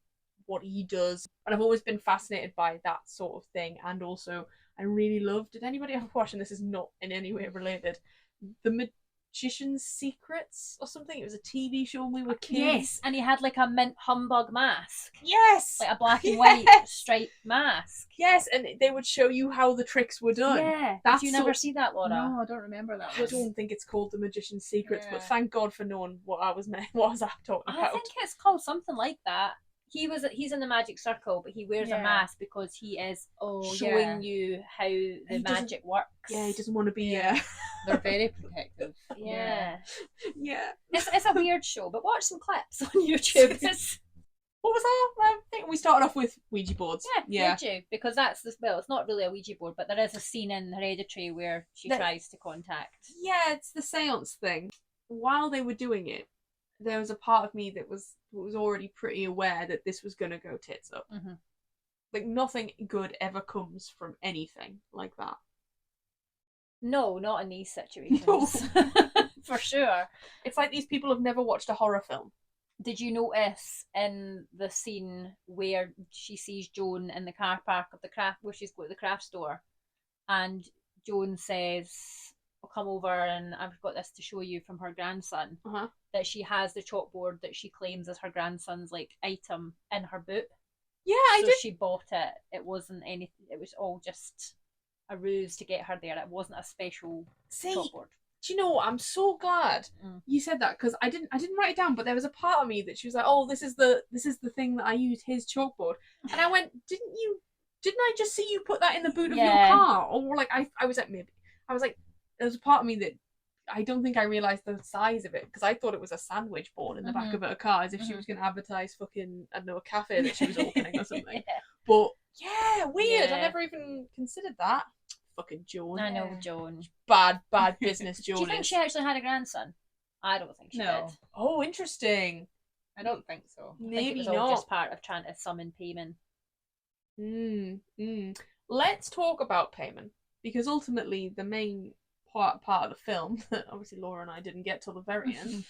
Speaker 3: what he does. And I've always been fascinated by that sort of thing. And also, I really loved, did anybody ever watch, and this is not in any way related, The Magician's Secrets or something? It was a TV show when we were kids.
Speaker 2: Yes, and he had like a mint humbug mask.
Speaker 3: Yes!
Speaker 2: Like a black and white striped mask.
Speaker 3: Yes, and they would show you how the tricks were done.
Speaker 2: Yeah.
Speaker 3: That's
Speaker 2: Did you never see that, Laura?
Speaker 4: No, I don't remember that.
Speaker 3: I don't think it's called The Magician's Secrets, but
Speaker 4: Yeah.
Speaker 3: thank God for knowing what I was talking
Speaker 2: I
Speaker 3: about.
Speaker 2: think it's called something like that. He's in the magic circle, but he wears a
Speaker 4: Yeah.
Speaker 2: mask because he is
Speaker 4: Oh,
Speaker 2: showing you how the
Speaker 3: doesn't-
Speaker 2: magic works.
Speaker 3: Yeah, he doesn't want to be.
Speaker 4: They're very protective.
Speaker 2: Yeah.
Speaker 3: Yeah.
Speaker 2: It's a weird show, but watch some clips on YouTube. It's,
Speaker 3: What was that? I think we started off with Ouija boards.
Speaker 2: yeah, YouTube, because that's the well. It's not really a Ouija board, but there is a scene in Hereditary where she tries to contact.
Speaker 3: Yeah, it's the seance thing. While they were doing it, there was a part of me that was already pretty aware that this was gonna go tits up.
Speaker 2: Mhm.
Speaker 3: Like, nothing good ever comes from anything like that.
Speaker 2: No, not in these situations.
Speaker 3: No.
Speaker 2: For sure.
Speaker 3: It's like these people have never watched a horror film.
Speaker 2: Did you notice in the scene where she sees Joan in the car park of the craft, where she's going to the craft store, and Joan says, "I'll come over and I've got this to show you from her grandson,"
Speaker 3: Uh-huh.
Speaker 2: that she has the chalkboard that she claims is her grandson's like item in her boot.
Speaker 3: Yeah, I
Speaker 2: So
Speaker 3: did.
Speaker 2: she bought it. It wasn't anything. It was all just a ruse to get her there. It wasn't a special
Speaker 3: See,
Speaker 2: chalkboard.
Speaker 3: do you know what? I'm so glad you said that, because I didn't write it down, but there was a part of me that she was like, "Oh, this is the thing that I use, his chalkboard," and I went, Didn't I just see you put that in the boot of your car?" Or like I was like, maybe I was like, there was a part of me that I don't think I realised the size of it, because I thought it was a sandwich board in the back of her car, as if she was going to advertise fucking, I don't know, a cafe that she was opening or something.
Speaker 2: Yeah.
Speaker 3: But yeah, weird. I
Speaker 2: Yeah.
Speaker 3: never even considered that. Fucking Joan.
Speaker 2: I know, Joan.
Speaker 3: Bad business, Joan.
Speaker 2: Do you think
Speaker 3: is.
Speaker 2: she actually had a grandson? I don't think she
Speaker 4: No.
Speaker 2: did.
Speaker 3: Oh, interesting.
Speaker 4: I don't think so.
Speaker 2: I think
Speaker 3: Maybe
Speaker 2: it was all
Speaker 3: not.
Speaker 2: just part of trying to summon payment.
Speaker 3: Let's talk about payment, because ultimately the main part of the film that obviously Laura and I didn't get till the very end,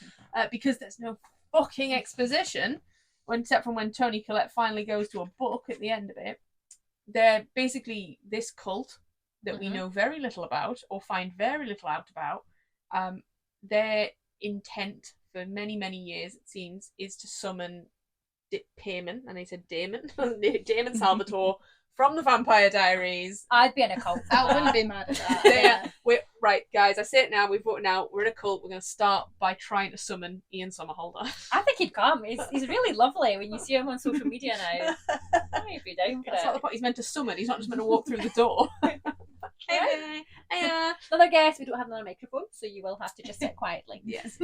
Speaker 3: because there's no fucking exposition, except from when Toni Collette finally goes to a book at the end of it. They're basically this cult that we know very little about, or find very little out about. Their intent for many, many years, it seems, is to summon Payman, and they said Damon, Damon Salvatore from the Vampire Diaries.
Speaker 2: I'd be in a cult.
Speaker 4: I wouldn't be mad at that.
Speaker 3: We're right, guys. I say it now. We've voted now. We're in a cult. We're going to start by trying to summon Ian Somerhalder.
Speaker 2: I think he'd come. He's really lovely when you see him on social media now. I'd be down for
Speaker 3: That's not the
Speaker 2: it.
Speaker 3: point. He's meant to summon. He's not just meant to walk through the door. Hey there.
Speaker 2: Another guest, we don't have another microphone, so you will have to just sit quietly.
Speaker 3: Yes.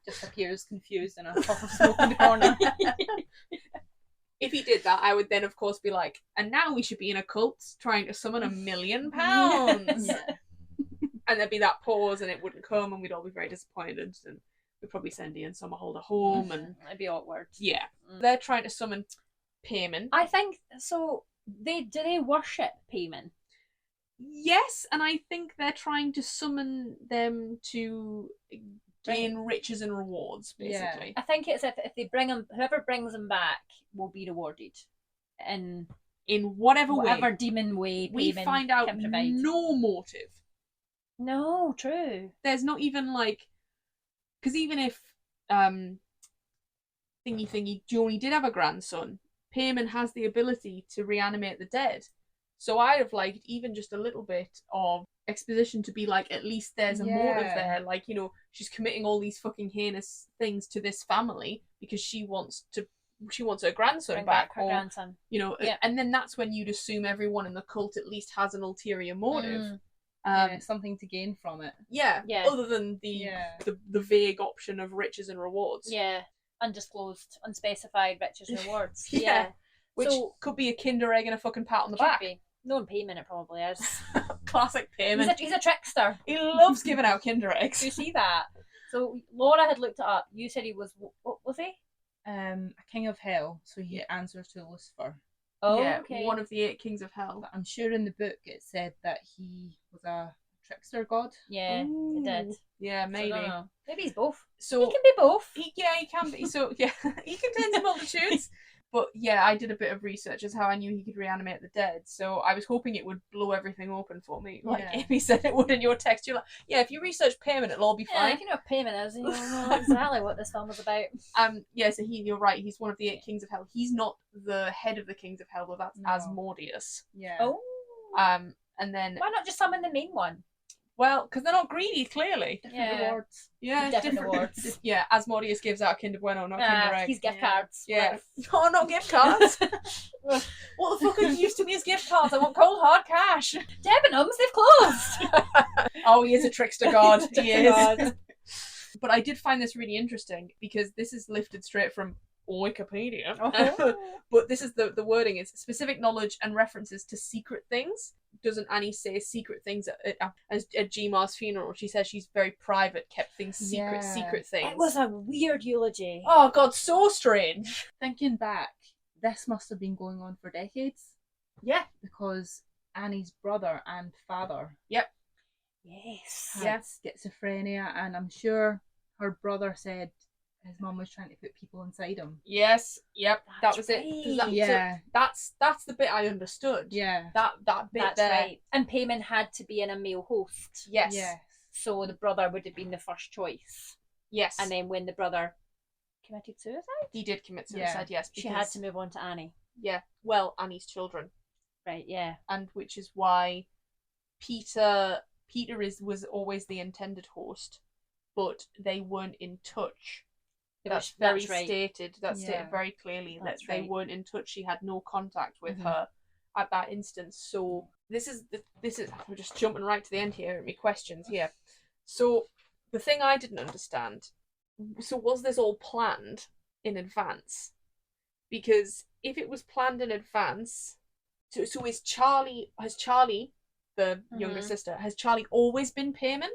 Speaker 4: Just appears confused in a puff of smoke in the corner.
Speaker 3: If he did that, I would then, of course, be like, and now we should be in a cult trying to summon £1 million.
Speaker 4: Yeah.
Speaker 3: And there'd be that pause, and it wouldn't come, and we'd all be very disappointed, and we'd probably send Ian Somerhalder home, and
Speaker 2: It'd be awkward.
Speaker 3: yeah. They're trying to summon Payman.
Speaker 2: I think so. Do they worship Payman?
Speaker 3: Yes, and I think they're trying to summon them to gain riches and rewards, basically.
Speaker 2: I think it's if they bring him, whoever brings him back will be rewarded in
Speaker 3: Whatever way.
Speaker 2: demon way.
Speaker 3: We
Speaker 2: Payman
Speaker 3: find out
Speaker 2: can provide.
Speaker 3: no motive.
Speaker 2: No, true.
Speaker 3: There's not even like, because even if thingy Joni did have a grandson, Payman has the ability to reanimate the dead. So I'd have liked even just a little bit of exposition to be like, at least there's a motive there. Like, you know, she's committing all these fucking heinous things to this family because she wants her grandson
Speaker 2: Bring
Speaker 3: back,
Speaker 2: her
Speaker 3: or
Speaker 2: grandson.
Speaker 3: you know,
Speaker 2: Yeah.
Speaker 3: and then that's when you'd assume everyone in the cult at least has an ulterior motive.
Speaker 4: Something to gain from it.
Speaker 3: Yeah,
Speaker 2: Yeah.
Speaker 3: other than the vague option of riches and rewards.
Speaker 2: Yeah, undisclosed, unspecified riches and rewards.
Speaker 3: Yeah. Which
Speaker 2: So-
Speaker 3: could be a Kinder Egg and a fucking pat on the
Speaker 2: Could
Speaker 3: back.
Speaker 2: be. Knowing Payman, it probably is.
Speaker 3: Classic Payman.
Speaker 2: He's a trickster.
Speaker 3: He loves giving out Kinder Eggs.
Speaker 2: Do you see that? So Laura had looked it up. You said he was, what was he?
Speaker 4: A king of hell, so he answers to Lucifer.
Speaker 2: Oh,
Speaker 3: yeah,
Speaker 2: okay.
Speaker 3: one of the 8 kings of hell.
Speaker 4: But I'm sure in the book it said that he was a trickster god.
Speaker 2: Yeah, it did.
Speaker 3: Ooh. Yeah,
Speaker 2: So I
Speaker 3: maybe.
Speaker 2: don't know. Maybe he's both.
Speaker 3: So
Speaker 2: He can be both.
Speaker 3: he can be. So yeah, he contains multitudes. But yeah, I did a bit of research as how I knew he could reanimate the dead. So I was hoping it would blow everything open for me. Like Amy said it would in your text. You're like, yeah, if you research payment, it'll all be fine.
Speaker 2: Yeah, if you know what payment is, you'll know exactly what this film was about.
Speaker 3: So you're right, he's one of the 8 Kings of Hell. He's not the head of the Kings of Hell, though. That's Asmodeus.
Speaker 4: Yeah.
Speaker 2: Oh.
Speaker 3: And then...
Speaker 2: Why not just summon the main one?
Speaker 3: Well, because they're not greedy, clearly.
Speaker 2: Different awards.
Speaker 3: Yeah,
Speaker 2: different awards.
Speaker 3: Yeah, Asmodeus gives out Kinder Bueno, not Kinder Egg.
Speaker 2: He's gift cards.
Speaker 3: Yeah. No, not gift cards. What the fuck are you used to me as gift cards? I want cold hard cash.
Speaker 2: Debenhams, they've closed.
Speaker 3: Oh, he is a trickster god. He is.
Speaker 2: God.
Speaker 3: But I did find this really interesting because this is lifted straight from Wikipedia.
Speaker 2: Oh.
Speaker 3: But this is the wording is specific knowledge and references to secret things. Doesn't Annie say secret things at G-Mar's funeral? She says she's very private, kept things secret things.
Speaker 2: It was a weird eulogy.
Speaker 3: Oh god, so strange.
Speaker 4: Thinking back, this must have been going on for decades.
Speaker 3: Yeah.
Speaker 4: Because Annie's brother and father
Speaker 2: Yes.
Speaker 4: had schizophrenia, and I'm sure her brother said his mum was trying to put people inside him.
Speaker 3: Yes, yep, that was
Speaker 2: right.
Speaker 3: it. So that's the bit I understood.
Speaker 4: Yeah.
Speaker 3: That bit
Speaker 2: That's
Speaker 3: there.
Speaker 2: right. And Payman had to be in a male host.
Speaker 3: Yes.
Speaker 4: Yes.
Speaker 2: So the brother would have been the first choice.
Speaker 3: Yes.
Speaker 2: And then when the brother committed suicide?
Speaker 3: He did commit suicide, yes.
Speaker 2: She had to move on to Annie.
Speaker 3: Yeah. Well, Annie's children.
Speaker 2: Right, yeah.
Speaker 3: And which is why Peter was always the intended host, but they weren't in touch. That's very stated. That's stated very clearly that they weren't in touch. She had no contact with her at that instance. So this is we're just jumping right to the end here. My questions here. So the thing I didn't understand. So was this all planned in advance? Because if it was planned in advance, so has Charlie, the younger sister, has Charlie always been Payman?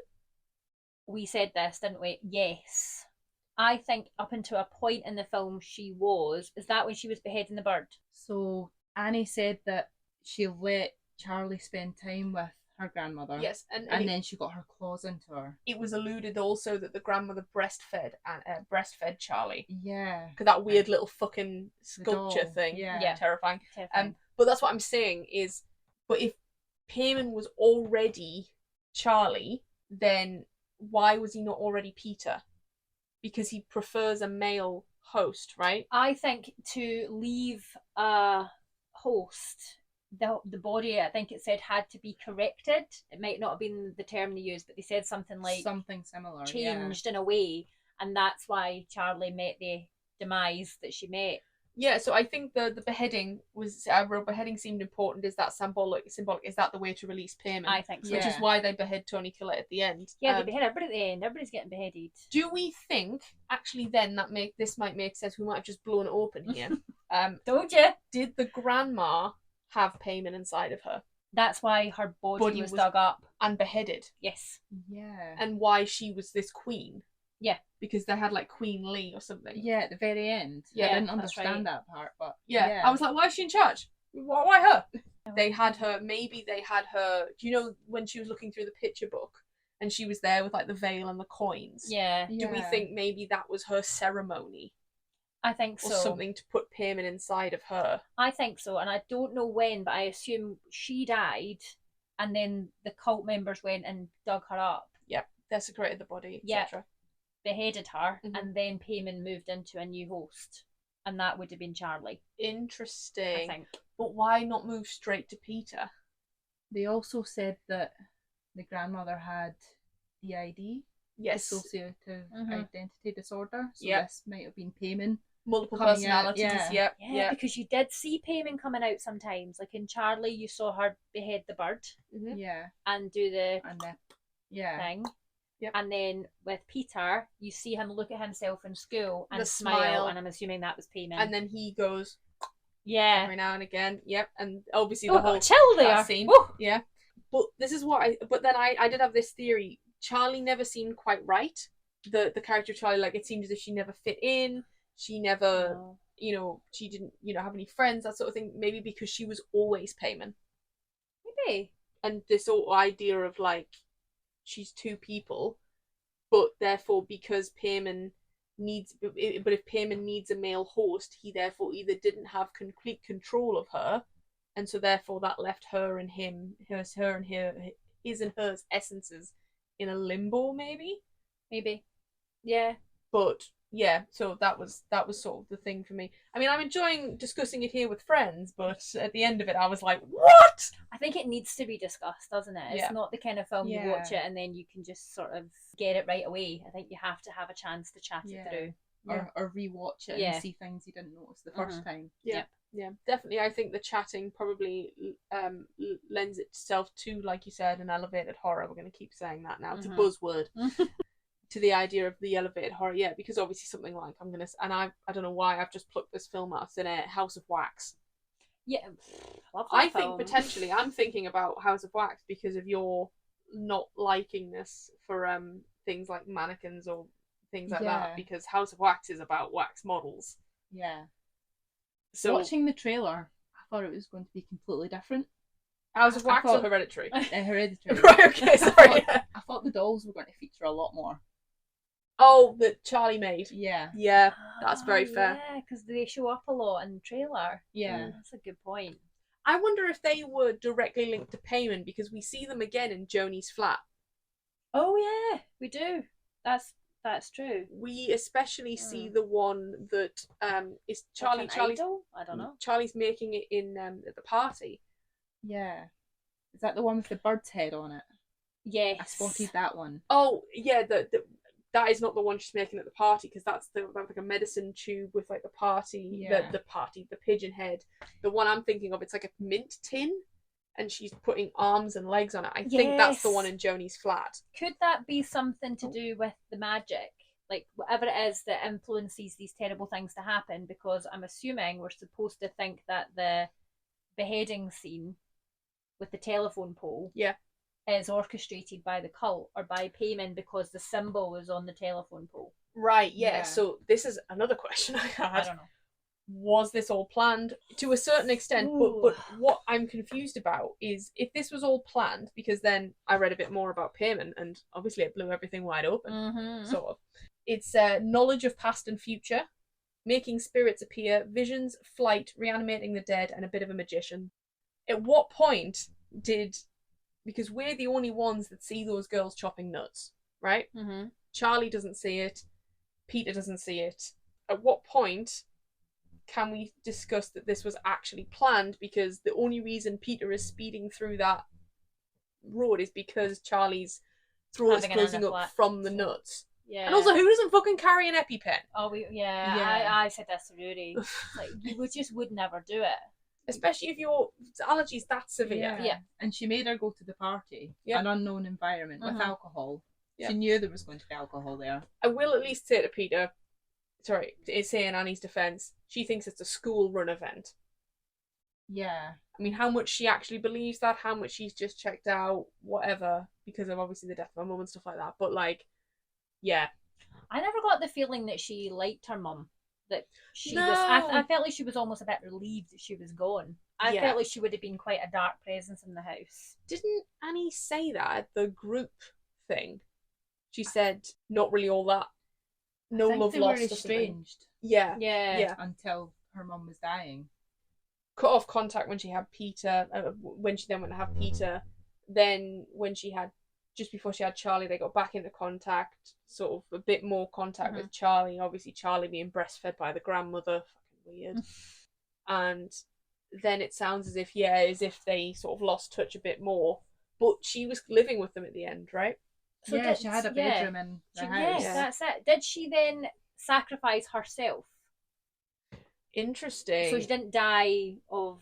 Speaker 2: We said this, didn't we? Yes. I think up until a point in the film she was. Is that when she was beheading the bird?
Speaker 4: So Annie said that she let Charlie spend time with her grandmother.
Speaker 3: Yes, and
Speaker 4: then she got her claws into her.
Speaker 3: It was alluded also that the grandmother breastfed Charlie.
Speaker 4: Yeah.
Speaker 3: Because that weird little fucking sculpture thing.
Speaker 4: Yeah.
Speaker 3: Terrifying. But that's what I'm saying is, but if Payman was already Charlie, then why was he not already Peter? Because he prefers a male host, right?
Speaker 2: I think to leave a host, the body, I think it said, had to be corrected. It might not have been the term they used, but they said something like
Speaker 4: something similar,
Speaker 2: changed in a way, and that's why Charlie met the demise that she met.
Speaker 3: Yeah, so I think the beheading was beheading seemed important. Is that symbolic? Is that the way to release Payman?
Speaker 2: I think so.
Speaker 3: Which is why they behead Toni Collette at the end.
Speaker 2: Yeah, they behead everybody at the end. Everybody's getting beheaded.
Speaker 3: Do we think actually then this might make sense? We might have just blown it open here.
Speaker 2: Told you.
Speaker 3: Did the grandma have Payman inside of her?
Speaker 2: That's why her body was dug up
Speaker 3: and beheaded.
Speaker 2: Yes.
Speaker 4: Yeah.
Speaker 3: And why she was this queen.
Speaker 2: Yeah.
Speaker 3: Because they had like Queen Lee or something.
Speaker 4: Yeah, at the very end.
Speaker 3: Yeah,
Speaker 4: I didn't understand that part, but
Speaker 3: yeah. I was like, why is she in charge? Why her? They had her. Maybe they had her. Do you know when she was looking through the picture book and she was there with like the veil and the coins?
Speaker 2: Yeah.
Speaker 3: Do we think maybe that was her ceremony?
Speaker 2: I think so.
Speaker 3: Or something to put Payman inside of her.
Speaker 2: I think so, and I don't know when, but I assume she died, and then the cult members went and dug her up.
Speaker 3: Yep, desecrated the body, etc.
Speaker 2: Beheaded her, and then Payman moved into a new host, and that would have been Charlie.
Speaker 3: Interesting.
Speaker 2: I think.
Speaker 3: But why not move straight to Peter?
Speaker 4: They also said that the grandmother had DID.
Speaker 3: Yes.
Speaker 4: Dissociative identity disorder. So this might have been Payman.
Speaker 3: Multiple personalities.
Speaker 2: Yeah, because you did see Payman coming out sometimes. Like in Charlie, you saw her behead the bird.
Speaker 4: Yeah.
Speaker 2: And do the
Speaker 4: thing.
Speaker 2: Yep. And then with Peter, you see him look at himself in school and smile, and I'm assuming that was Payman.
Speaker 3: And then he goes,
Speaker 2: every
Speaker 3: now and again, and obviously the whole
Speaker 2: chill there
Speaker 3: scene,
Speaker 2: Woo!
Speaker 3: Yeah. But this is what But then I did have this theory. Charlie never seemed quite right. The character of Charlie, like it seemed as if she never fit in. She never, she didn't, have any friends, that sort of thing. Maybe because she was always Payman.
Speaker 2: Maybe.
Speaker 3: And this whole idea of like, she's two people, but therefore because Payman needs, but if Payman needs a male host, he therefore either didn't have complete control of her, and so therefore that left her and him, his and hers essences in a limbo, maybe.
Speaker 2: Yeah.
Speaker 3: But yeah, so that was sort of the thing for me. I mean, I'm enjoying discussing it here with friends, but at the end of it, I was like, what?
Speaker 2: I think it needs to be discussed, doesn't it?
Speaker 3: Yeah.
Speaker 2: It's not the kind of film you watch it and then you can just sort of get it right away. I think you have to have a chance to chat it through.
Speaker 4: Or rewatch it and see things you didn't notice the first time.
Speaker 3: Yeah, definitely. I think the chatting probably lends itself to, like you said, an elevated horror. We're going to keep saying that now. It's a buzzword. To the idea of the elevated horror, because obviously something like I don't know why I've just plucked this film out in a House of Wax.
Speaker 2: Yeah,
Speaker 3: I think potentially I'm thinking about House of Wax because of your not liking this for things like mannequins or things like that, because House of Wax is about wax models.
Speaker 4: Yeah.
Speaker 3: So
Speaker 4: watching the trailer, I thought it was going to be completely different.
Speaker 3: House of Wax or Hereditary?
Speaker 4: Hereditary.
Speaker 3: Right, okay, sorry.
Speaker 4: I thought the dolls were going to feature a lot more.
Speaker 3: Oh, that Charlie made.
Speaker 4: Yeah.
Speaker 3: Yeah, that's very fair.
Speaker 2: Yeah, because they show up a lot in the trailer.
Speaker 4: Yeah.
Speaker 2: That's a good point.
Speaker 3: I wonder if they were directly linked to Payman, because we see them again in Joni's flat.
Speaker 2: Oh yeah, we do. That's true.
Speaker 3: We especially see the one that is Charlie's
Speaker 2: idol? I don't know.
Speaker 3: Charlie's making it in at the party.
Speaker 4: Yeah. Is that the one with the bird's head on it?
Speaker 2: Yes.
Speaker 4: I spotted that one.
Speaker 3: Oh, yeah, that is not the one she's making at the party, because that's like a medicine tube with like the party, the pigeon head. The one I'm thinking of, it's like a mint tin, and she's putting arms and legs on it. I think that's the one in Joni's flat.
Speaker 2: Could that be something to do with the magic? Like, whatever it is that influences these terrible things to happen, because I'm assuming we're supposed to think that the beheading scene with the telephone pole is orchestrated by the cult or by Payman because the symbol is on the telephone pole.
Speaker 3: Right, yeah. So this is another question I had.
Speaker 2: I don't know.
Speaker 3: Was this all planned? To a certain extent, but what I'm confused about is if this was all planned, because then I read a bit more about Payman, and obviously it blew everything wide open, sort of. It's knowledge of past and future, making spirits appear, visions, flight, reanimating the dead, and a bit of a magician. At what point because we're the only ones that see those girls chopping nuts, right? Charlie doesn't see it. Peter doesn't see it. At what point can we discuss that this was actually planned? Because the only reason Peter is speeding through that road is because Charlie's throat is closing up from the nuts.
Speaker 2: Yeah.
Speaker 3: And also, who doesn't fucking carry an EpiPen?
Speaker 2: Oh, I said this to Rudy. Like, you would never do it.
Speaker 3: Especially if your allergies that severe.
Speaker 2: Yeah.
Speaker 4: And she made her go to the party, an unknown environment with alcohol.
Speaker 3: Yeah.
Speaker 4: She knew there was going to be alcohol there.
Speaker 3: I will at least say to Peter, say in Annie's defence, she thinks it's a school run event.
Speaker 4: Yeah.
Speaker 3: I mean, how much she actually believes that, how much she's just checked out, whatever, because of obviously the death of her mum and stuff like that. But like, yeah.
Speaker 2: I never got the feeling that she liked her mum. That she was. I felt like she was almost a bit relieved that she was gone. I felt like she would have been quite a dark presence in the house.
Speaker 3: Didn't Annie say that at the group thing? She said not really all that. No love lost.
Speaker 4: They were estranged.
Speaker 3: Yeah.
Speaker 4: Until her mum was dying.
Speaker 3: Cut off contact when she had Peter. When she then went to have Peter. Then when she had, just before she had Charlie, they got back into contact. Sort of a bit more contact with Charlie. Obviously, Charlie being breastfed by the grandmother. Fucking weird. And then it sounds as if they sort of lost touch a bit more. But she was living with them at the end, right?
Speaker 4: So she had a bedroom in the house.
Speaker 2: Yes, that's it. Did she then sacrifice herself?
Speaker 3: Interesting.
Speaker 2: So she didn't die of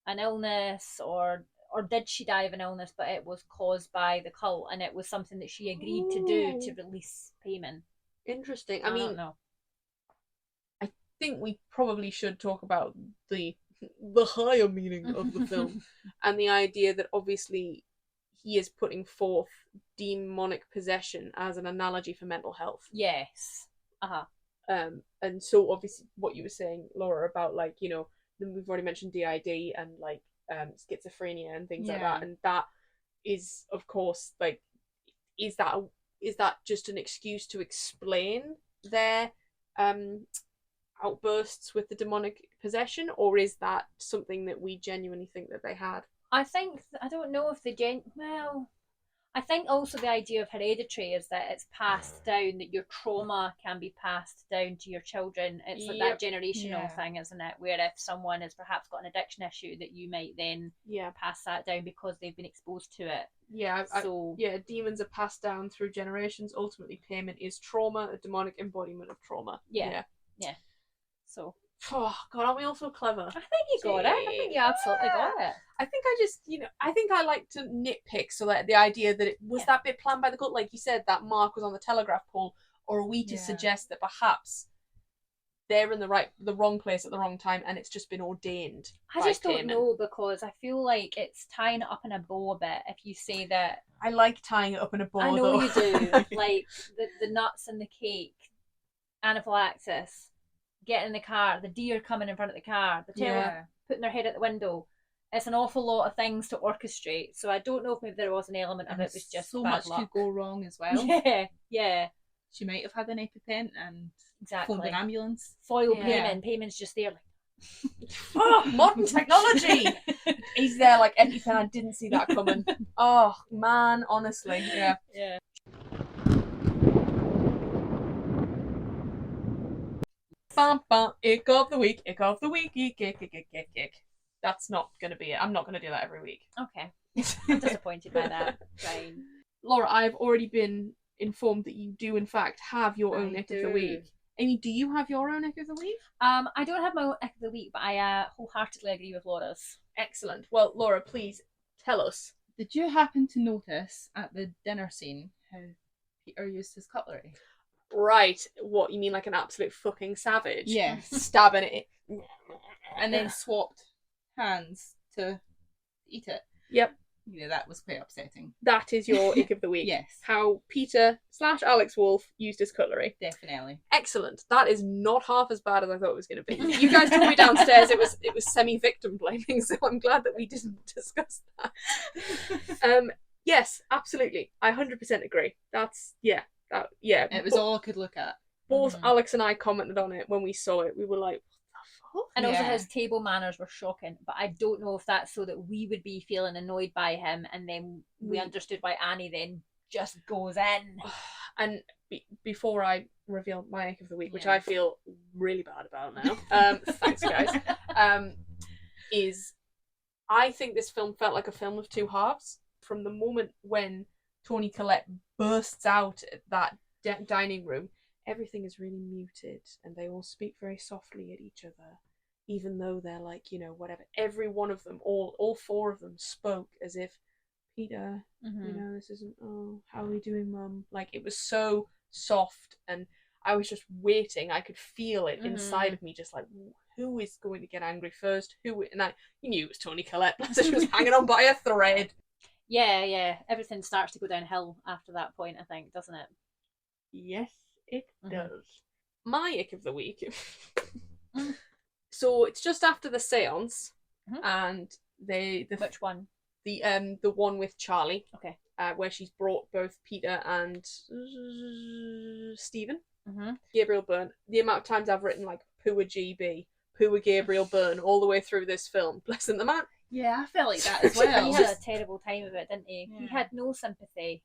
Speaker 2: an illness, or did she die of an illness, but it was caused by the cult, and it was something that she agreed to do to release Payman?
Speaker 3: Interesting.
Speaker 2: I don't know.
Speaker 3: I think we probably should talk about the higher meaning of the film and the idea that obviously he is putting forth demonic possession as an analogy for mental health.
Speaker 2: Yes.
Speaker 3: And so obviously what you were saying, Laura, about like, you know, we've already mentioned DID and like schizophrenia and things like that, and that is of course like, is that just an excuse to explain their outbursts with the demonic possession, or is that something that we genuinely think that they had?
Speaker 2: I don't know if I think also the idea of hereditary is that it's passed down, that your trauma can be passed down to your children. It's like that generational thing, isn't it? Where if someone has perhaps got an addiction issue, that you might then pass that down because they've been exposed to it.
Speaker 3: Yeah, demons are passed down through generations. Ultimately, payment is trauma, a demonic embodiment of trauma.
Speaker 2: Yeah. So.
Speaker 3: Oh God, aren't we all so clever?
Speaker 2: I think you got it. I think you absolutely got it.
Speaker 3: I think I just, I think I like to nitpick, so that the idea that it was that bit planned by the cult, like you said, that mark was on the telegraph pole, or are we to suggest that perhaps they're in the wrong place at the wrong time, and it's just been ordained?
Speaker 2: I just don't know, because I feel like it's tying it up in a bow a bit. If you say that,
Speaker 3: I like tying it up in a bow.
Speaker 2: I know
Speaker 3: though.
Speaker 2: you do. Like the nuts and the cake, anaphylaxis. Getting in the car, the deer coming in front of the car, the tailor putting their head out the window. It's an awful lot of things to orchestrate. So I don't know if maybe there was an element of it was just
Speaker 4: so
Speaker 2: bad
Speaker 4: much
Speaker 2: luck.
Speaker 4: could go wrong as well.
Speaker 2: Yeah.
Speaker 4: She might have had an EpiPen and
Speaker 2: exactly
Speaker 4: phoned an ambulance.
Speaker 2: Foil payment's just there.
Speaker 3: Oh, modern technology! He's there like EpiPen. I didn't see that coming. Oh man, honestly, yeah. Bum, bum, ick of the week, ick of the week, ick. That's not going to be it. I'm not going to do that every week.
Speaker 2: Okay. I'm disappointed by that. Fine.
Speaker 3: Laura, I've already been informed that you do in fact have your own ick of the week. Amy, do you have your own ick of the week?
Speaker 2: I don't have my own ick of the week, but I wholeheartedly agree with Laura's.
Speaker 3: Excellent. Well, Laura, please tell us.
Speaker 4: Did you happen to notice at the dinner scene how Peter used his cutlery?
Speaker 3: Right. What, you mean like an absolute fucking savage?
Speaker 4: Yes.
Speaker 3: Stabbing it.
Speaker 4: And then swapped hands to eat it.
Speaker 3: Yep.
Speaker 4: That was quite upsetting.
Speaker 3: That is your ick of the week.
Speaker 4: Yes.
Speaker 3: How Peter / Alex Wolff used his cutlery.
Speaker 4: Definitely.
Speaker 3: Excellent. That is not half as bad as I thought it was going to be. You guys told me downstairs it was semi-victim blaming, so I'm glad that we didn't discuss that. Yes, absolutely. I 100% agree. That's, it
Speaker 4: was all I could look at.
Speaker 3: Both Alex and I commented on it when we saw it. We were like, what the fuck?
Speaker 2: And also his table manners were shocking, but I don't know if that's so that we would be feeling annoyed by him, and then we understood why Annie then just goes in.
Speaker 3: And before I reveal my ick of the week, which I feel really bad about now, thanks guys, is I think this film felt like a film of two halves. From the moment when Toni Collette bursts out at that dining room, everything is really muted and they all speak very softly at each other, even though they're like, whatever. Every one of them, all four of them spoke as if, Peter, this isn't, how are we doing, Mum? Like, it was so soft, and I was just waiting. I could feel it inside of me, just like, who is going to get angry first? You knew it was Toni Collette, so she was hanging on by a thread.
Speaker 2: Yeah. Everything starts to go downhill after that point, I think, doesn't it?
Speaker 3: Yes, it does. My ick of the week. So it's just after the seance, and
Speaker 2: which one?
Speaker 3: The one with Charlie.
Speaker 2: Okay.
Speaker 3: Where she's brought both Peter and Stephen. Gabriel Byrne. The amount of times I've written like poor GB, poor Gabriel Byrne all the way through this film. Bless him, the man.
Speaker 4: Yeah, I felt like that as well.
Speaker 2: He had a terrible time of it, didn't he? Yeah. He had no sympathy.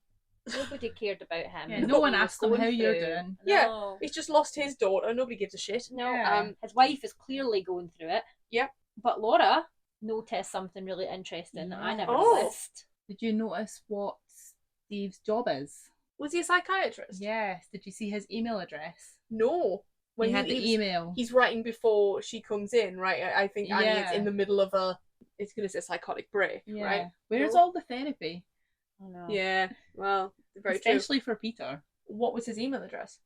Speaker 2: Nobody cared about him.
Speaker 4: Yeah, no one asked him how you're doing.
Speaker 3: Yeah,
Speaker 2: no.
Speaker 3: He's just lost his daughter. Nobody gives a shit.
Speaker 2: No, his wife is clearly going through it.
Speaker 3: Yep.
Speaker 2: But Laura noticed something really interesting that I never noticed.
Speaker 4: Did you notice what Steve's job is?
Speaker 3: Was he a psychiatrist?
Speaker 4: Yes. Did you see his email address?
Speaker 3: No.
Speaker 4: When he had the email.
Speaker 3: He's writing before she comes in, right? I think Annie is in the middle of it's going to say psychotic break, right?
Speaker 4: Where's all the therapy?
Speaker 2: I know.
Speaker 3: Yeah, well, very
Speaker 4: especially
Speaker 3: true.
Speaker 4: For Peter.
Speaker 3: What was his email address?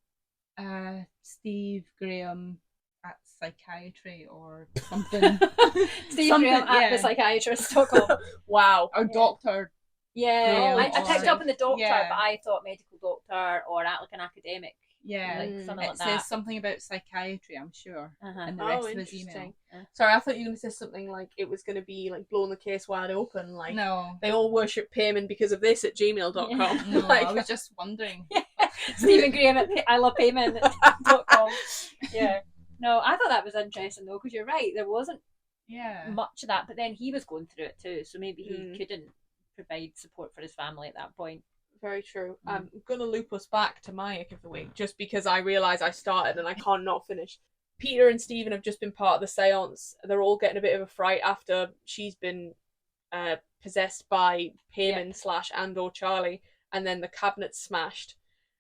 Speaker 4: Steve Graham at psychiatry or something.
Speaker 2: Steve Graham at the psychiatrist.com.
Speaker 3: Wow.
Speaker 4: Or doctor.
Speaker 2: Yeah, I picked up in the doctor, but I thought medical doctor or like an academic.
Speaker 4: Yeah,
Speaker 2: something like
Speaker 4: it
Speaker 2: that.
Speaker 4: Says something about psychiatry, I'm sure, in the rest of his email.
Speaker 3: Sorry, I thought you were going to say something like it was going to be like blowing the case wide open. Like,
Speaker 4: no,
Speaker 3: they all worship payment because of this at gmail.com.
Speaker 4: No,
Speaker 3: like,
Speaker 4: I was just wondering
Speaker 2: Stephen Graham at ilovepayment.com. Yeah. No, I thought that was interesting though, because you're right, there wasn't much of that, but then he was going through it too, so maybe he couldn't provide support for his family at that point.
Speaker 3: Very true. I'm gonna loop us back to my ick of the week, just because I realise I started and I can't not finish. Peter and Stephen have just been part of the seance. They're all getting a bit of a fright after she's been possessed by Payman / and/or Charlie, and then the cabinet's smashed.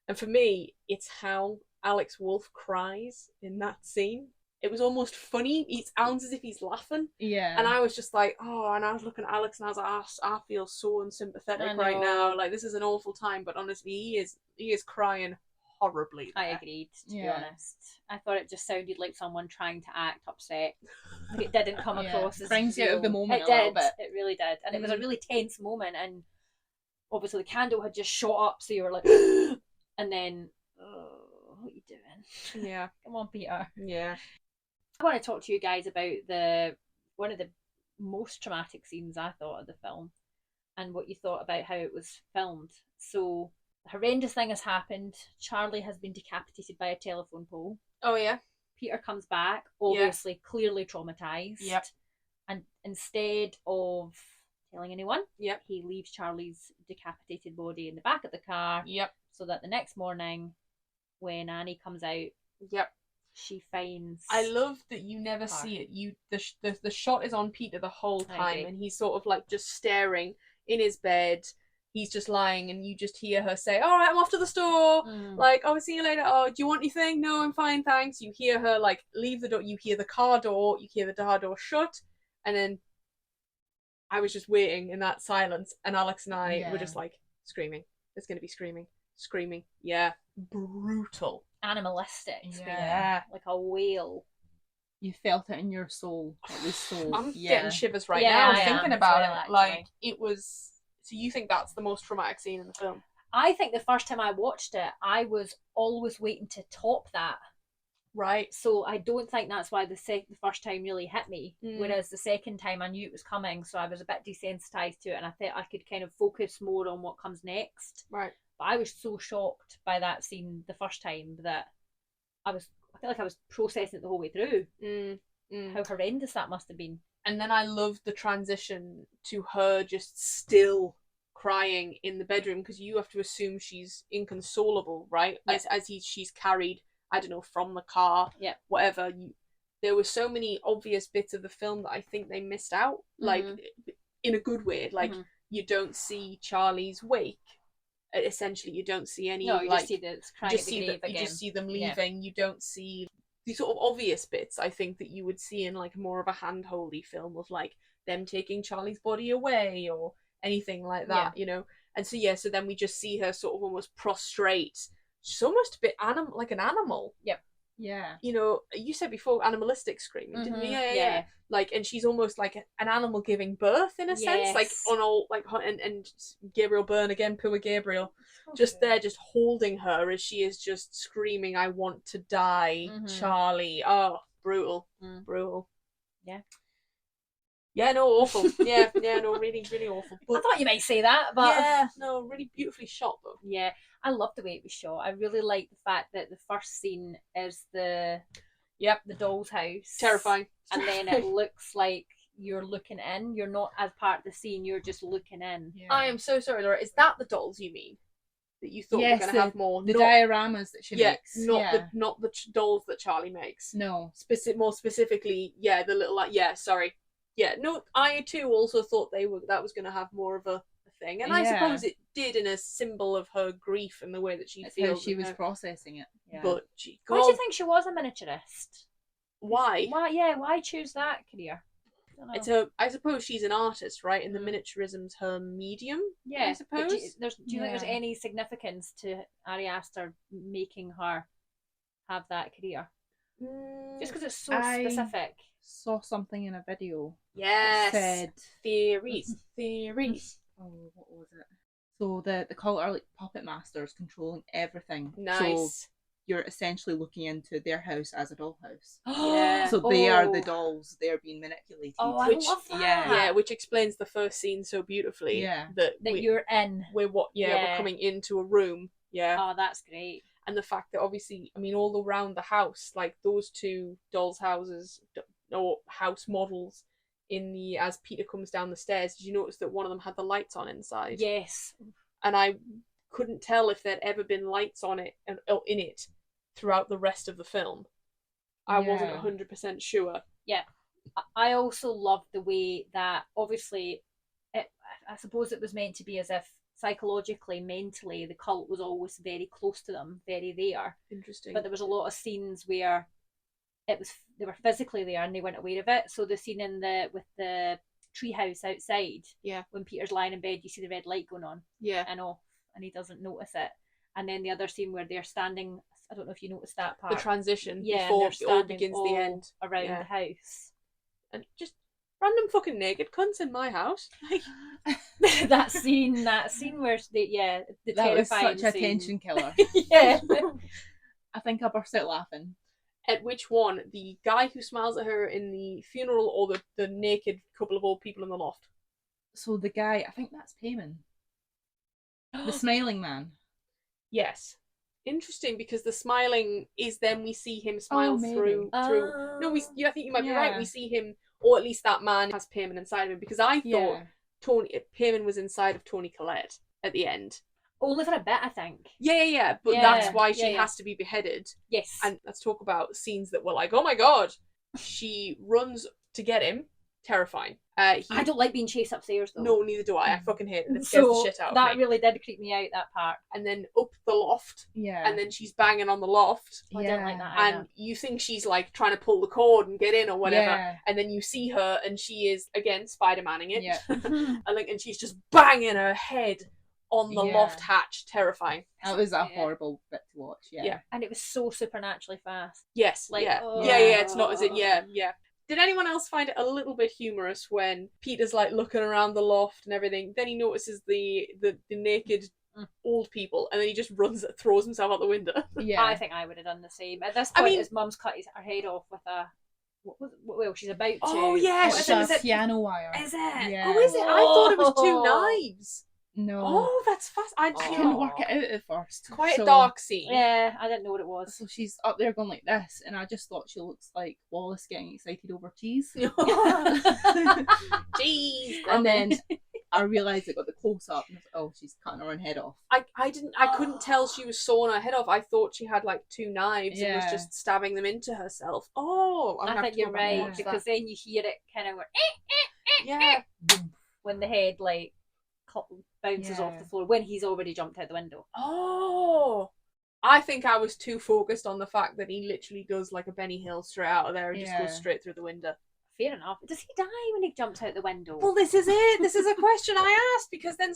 Speaker 3: And for me, it's how Alex Wolff cries in that scene. It was almost funny. It sounds as if he's laughing.
Speaker 4: Yeah.
Speaker 3: And I was just like, oh, and I was looking at Alex and I was like, I feel so unsympathetic right now. Like, this is an awful time, but honestly, he is crying horribly there.
Speaker 2: I agreed, to be honest. I thought it just sounded like someone trying to act upset. Like, it didn't come across as
Speaker 4: brings you out of the moment
Speaker 2: a
Speaker 4: little bit.
Speaker 2: It really did. And it was a really tense moment, and obviously the candle had just shot up, so you were like, and then, oh, what are you doing?
Speaker 3: Yeah.
Speaker 2: Come on, Peter.
Speaker 3: Yeah.
Speaker 2: I want to talk to you guys about one of the most traumatic scenes I thought of the film, and what you thought about how it was filmed. So, a horrendous thing has happened. Charlie has been decapitated by a telephone pole.
Speaker 3: Oh, yeah.
Speaker 2: Peter comes back, obviously clearly traumatized.
Speaker 3: Yep.
Speaker 2: And instead of telling anyone,
Speaker 3: yep,
Speaker 2: he leaves Charlie's decapitated body in the back of the car.
Speaker 3: Yep.
Speaker 2: So that the next morning, when Annie comes out,
Speaker 3: yep,
Speaker 2: she finds.
Speaker 3: I love that you never see it. The shot is on Peter the whole time, and he's sort of like just staring in his bed. He's just lying, and you just hear her say, "All right, I'm off to the store. Like, oh, see you later. Oh, do you want anything? No, I'm fine, thanks." You hear her like leave the door. You hear the car door. You hear the car door shut, and then I was just waiting in that silence, and Alex and I were just like screaming. There's gonna be screaming. Yeah, brutal,
Speaker 2: animalistic.
Speaker 3: Yeah,
Speaker 2: like a whale.
Speaker 4: You felt it in your soul. It was so.
Speaker 3: I'm getting shivers right now thinking about it.
Speaker 2: Actually.
Speaker 3: Like, it was. So you think that's the most traumatic scene in the film?
Speaker 2: I think the first time I watched it, I was always waiting to top that.
Speaker 3: Right.
Speaker 2: So I don't think that's why the first time really hit me. Whereas the second time I knew it was coming, so I was a bit desensitized to it, and I thought I could kind of focus more on what comes next.
Speaker 3: Right.
Speaker 2: But I was so shocked by that scene the first time that I felt like I was processing it the whole way through. How horrendous that must have been.
Speaker 3: And then I loved the transition to her just still crying in the bedroom, because you have to assume she's inconsolable, right? Yep. As she's carried, I don't know, from the car, whatever. There were so many obvious bits of the film that I think they missed out, like in a good way. Like you don't see Charlie's wake. Essentially, you don't see any.
Speaker 2: No, you
Speaker 3: like,
Speaker 2: just see the
Speaker 3: you just see them leaving. Yeah. You don't see the sort of obvious bits, I think, that you would see in like more of a hand-holdy film of like them taking Charlie's body away or anything like that, you know. And so so then we just see her sort of almost prostrate. She's almost a bit like an animal.
Speaker 2: Yep.
Speaker 4: Yeah.
Speaker 3: You know, you said before animalistic screaming, didn't we? Yeah. Like, and she's almost like an animal giving birth in a sense, like on all like, and Gabriel Byrne again, poor Gabriel, just there, just holding her as she is just screaming, "I want to die, Charlie." Oh, brutal, brutal.
Speaker 2: Yeah.
Speaker 3: Yeah, no, awful. Yeah, no, really, really awful. But,
Speaker 2: I thought you might say that, but
Speaker 3: yeah, no, really beautifully shot though.
Speaker 2: Yeah, I love the way it was shot. I really like the fact that the first scene is the doll's house,
Speaker 3: terrifying,
Speaker 2: and then it looks like you're looking in. You're not as part of the scene. You're just looking in.
Speaker 3: Yeah. I am so sorry, Laura. Is that the dolls you mean? That you thought were going to have more?
Speaker 4: The dioramas that she makes.
Speaker 3: Not the dolls that Charlie makes.
Speaker 4: No.
Speaker 3: More specifically, the little sorry. Yeah, no, I too also thought that was going to have more of a thing, and I suppose it did, in a symbol of her grief and the way that she feels.
Speaker 4: How she was processing it.
Speaker 3: Yeah. But
Speaker 2: why do you think she was a miniaturist?
Speaker 3: Why?
Speaker 2: Why choose that career?
Speaker 3: I suppose she's an artist, right? And the miniaturism's her medium.
Speaker 2: Yeah,
Speaker 3: I suppose.
Speaker 2: Do you think there's any significance to Ari Aster making her have that career? Just because it's so specific.
Speaker 4: Saw something in a video.
Speaker 3: Yes.
Speaker 4: Said
Speaker 3: theories.
Speaker 4: Oh, what was it? So the cult are like puppet masters controlling everything.
Speaker 3: Nice.
Speaker 4: So you're essentially looking into their house as a dollhouse.
Speaker 3: Yeah.
Speaker 4: So they are the dolls. They're being manipulated.
Speaker 2: Oh, I love that.
Speaker 3: Yeah, which explains the first scene so beautifully.
Speaker 2: Yeah. That you're in.
Speaker 3: We're coming into a room Yeah.
Speaker 2: Oh, that's great.
Speaker 3: And the fact that obviously, I mean, all around the house, like those two dolls' houses or house models as Peter comes down the stairs, did you notice that one of them had the lights on inside?
Speaker 2: Yes.
Speaker 3: And I couldn't tell if there'd ever been lights on it in it throughout the rest of the film. I wasn't 100% sure.
Speaker 2: Yeah. I also loved the way that, obviously, I suppose it was meant to be as if psychologically, mentally, the cult was always very close to them, very there.
Speaker 3: Interesting.
Speaker 2: But there was a lot of scenes where they were physically there and they weren't aware of it. So the scene with the treehouse outside, when Peter's lying in bed, you see the red light going on, and off, and he doesn't notice it. And then the other scene where they're standing, I don't know if you noticed that part.
Speaker 3: The transition before it all begins the end
Speaker 2: around the house,
Speaker 3: and just random fucking naked cunts in my house. Like
Speaker 2: that scene where the
Speaker 4: that
Speaker 2: terrifying
Speaker 4: was such
Speaker 2: scene.
Speaker 4: a tension killer.
Speaker 2: Yeah.
Speaker 4: I think I burst out laughing.
Speaker 3: At which one? The guy who smiles at her in the funeral, or the naked couple of old people in the loft?
Speaker 4: So the guy, I think that's Payman. The smiling man.
Speaker 3: Yes. Interesting, because the smiling is then we see him smile through. No, I think you might be right. We see him, or at least that man has Payman inside of him, because I thought Payman was inside of Toni Collette at the end.
Speaker 2: Only for a bit, I think.
Speaker 3: Yeah. But that's why she has to be beheaded.
Speaker 2: Yes.
Speaker 3: And let's talk about scenes that were like, oh my god. She runs to get him. Terrifying.
Speaker 2: I don't like being chased upstairs, though.
Speaker 3: No, neither do I. I fucking hate it. It scares the shit out of me.
Speaker 2: That really did creep me out, that part.
Speaker 3: And then up the loft.
Speaker 4: Yeah.
Speaker 3: And then she's banging on the loft.
Speaker 2: I don't like that either.
Speaker 3: And you think she's like trying to pull the cord and get in or whatever.
Speaker 4: Yeah.
Speaker 3: And then you see her and she is, again, Spider-Manning it.
Speaker 4: Yeah.
Speaker 3: and she's just banging her head on the loft hatch. Terrifying.
Speaker 4: That was a horrible bit to watch. Yeah.
Speaker 2: And it was so supernaturally fast.
Speaker 3: Yes.
Speaker 2: Like,
Speaker 3: it's not as it. Yeah. Did anyone else find it a little bit humorous when Peter's like looking around the loft and everything? Then he notices the naked old people, and then he just throws himself out the window.
Speaker 2: Yeah, I think I would have done the same. At this point, his mum's cut her head off with a. Well, she's about to.
Speaker 3: Oh yeah,
Speaker 4: it's a piano wire.
Speaker 3: Is it?
Speaker 4: Yeah.
Speaker 3: Oh, is it? I thought it was 2 knives.
Speaker 4: No.
Speaker 3: Oh, that's fast. I
Speaker 4: couldn't work it out at first.
Speaker 3: Quite a dark scene.
Speaker 2: Yeah, I didn't know what it was.
Speaker 4: So she's up there going like this, and I just thought she looks like Wallace getting excited over cheese.
Speaker 3: Cheese.
Speaker 4: And then I realised it got the close up, and I was like, oh, she's cutting her own head off.
Speaker 3: I couldn't tell she was sawing her head off. I thought she had like 2 knives and was just stabbing them into herself. Oh,
Speaker 2: I think you're right, because then you hear it kind of go, when the head like bounces off the floor when he's already jumped out the window.
Speaker 3: Oh, I think I was too focused on the fact that he literally does like a Benny Hill straight out of there and just goes straight through the window.
Speaker 2: Fair enough. Does he die when he jumps out the window?
Speaker 3: Well, this is it. This is a question I asked, because then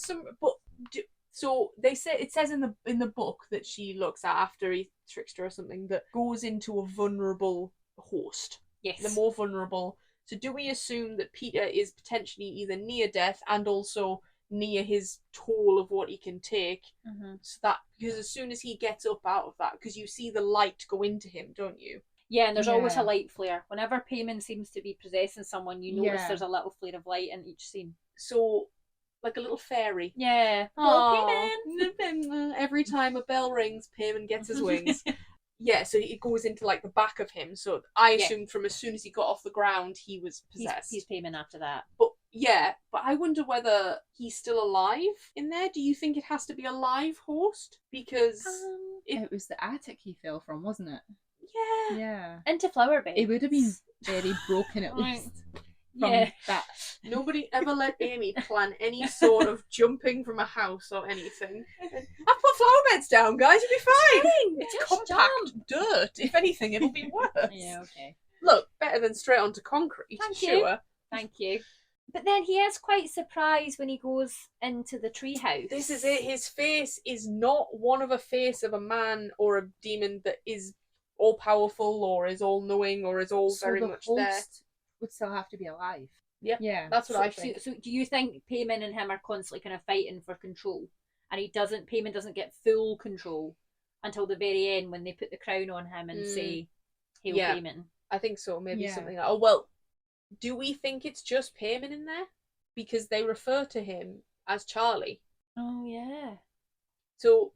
Speaker 3: so they say, it says in the book that she looks at after he tricks her or something, that goes into a vulnerable host.
Speaker 2: Yes.
Speaker 3: The more vulnerable. So do we assume that Peter is potentially either near death and also near his toll of what he can take? So that, because as soon as he gets up out of that, because you see the light go into him, don't you?
Speaker 2: Yeah, and there's always a light flare. Whenever Payman seems to be possessing someone, you notice there's a little flare of light in each scene.
Speaker 3: So, like a little fairy.
Speaker 2: Yeah.
Speaker 3: Oh, Payman! Every time a bell rings, Payman gets his wings. Yeah, so it goes into like the back of him. So I assumed from as soon as he got off the ground, he was possessed.
Speaker 2: He's Payman after that.
Speaker 3: But I wonder whether he's still alive in there. Do you think it has to be a live host? Because
Speaker 4: it was the attic he fell from, wasn't it?
Speaker 3: Yeah.
Speaker 4: Yeah.
Speaker 2: Into flower beds.
Speaker 4: It would have been very broken at least. From that.
Speaker 3: Nobody ever let Amy plan any sort of jumping from a house or anything. I put flower beds down, guys. You'll be fine. It's compact dirt. If anything, it'll be worse.
Speaker 2: Yeah, okay.
Speaker 3: Look, better than straight onto concrete.
Speaker 2: Thank you. But then he is quite surprised when he goes into the treehouse.
Speaker 3: This is it. His face is not one of a face of a man or a demon that is all powerful or is all knowing or is all very much there.
Speaker 4: Would still have to be alive.
Speaker 3: Yeah, that's what I think.
Speaker 2: So do you think Payman and him are constantly kind of fighting for control, and Payman doesn't get full control until the very end when they put the crown on him and say, "Hail Payman"?
Speaker 3: I think so. Maybe something like. Oh well, do we think it's just Payman in there? Because they refer to him as Charlie.
Speaker 2: Oh yeah.
Speaker 3: So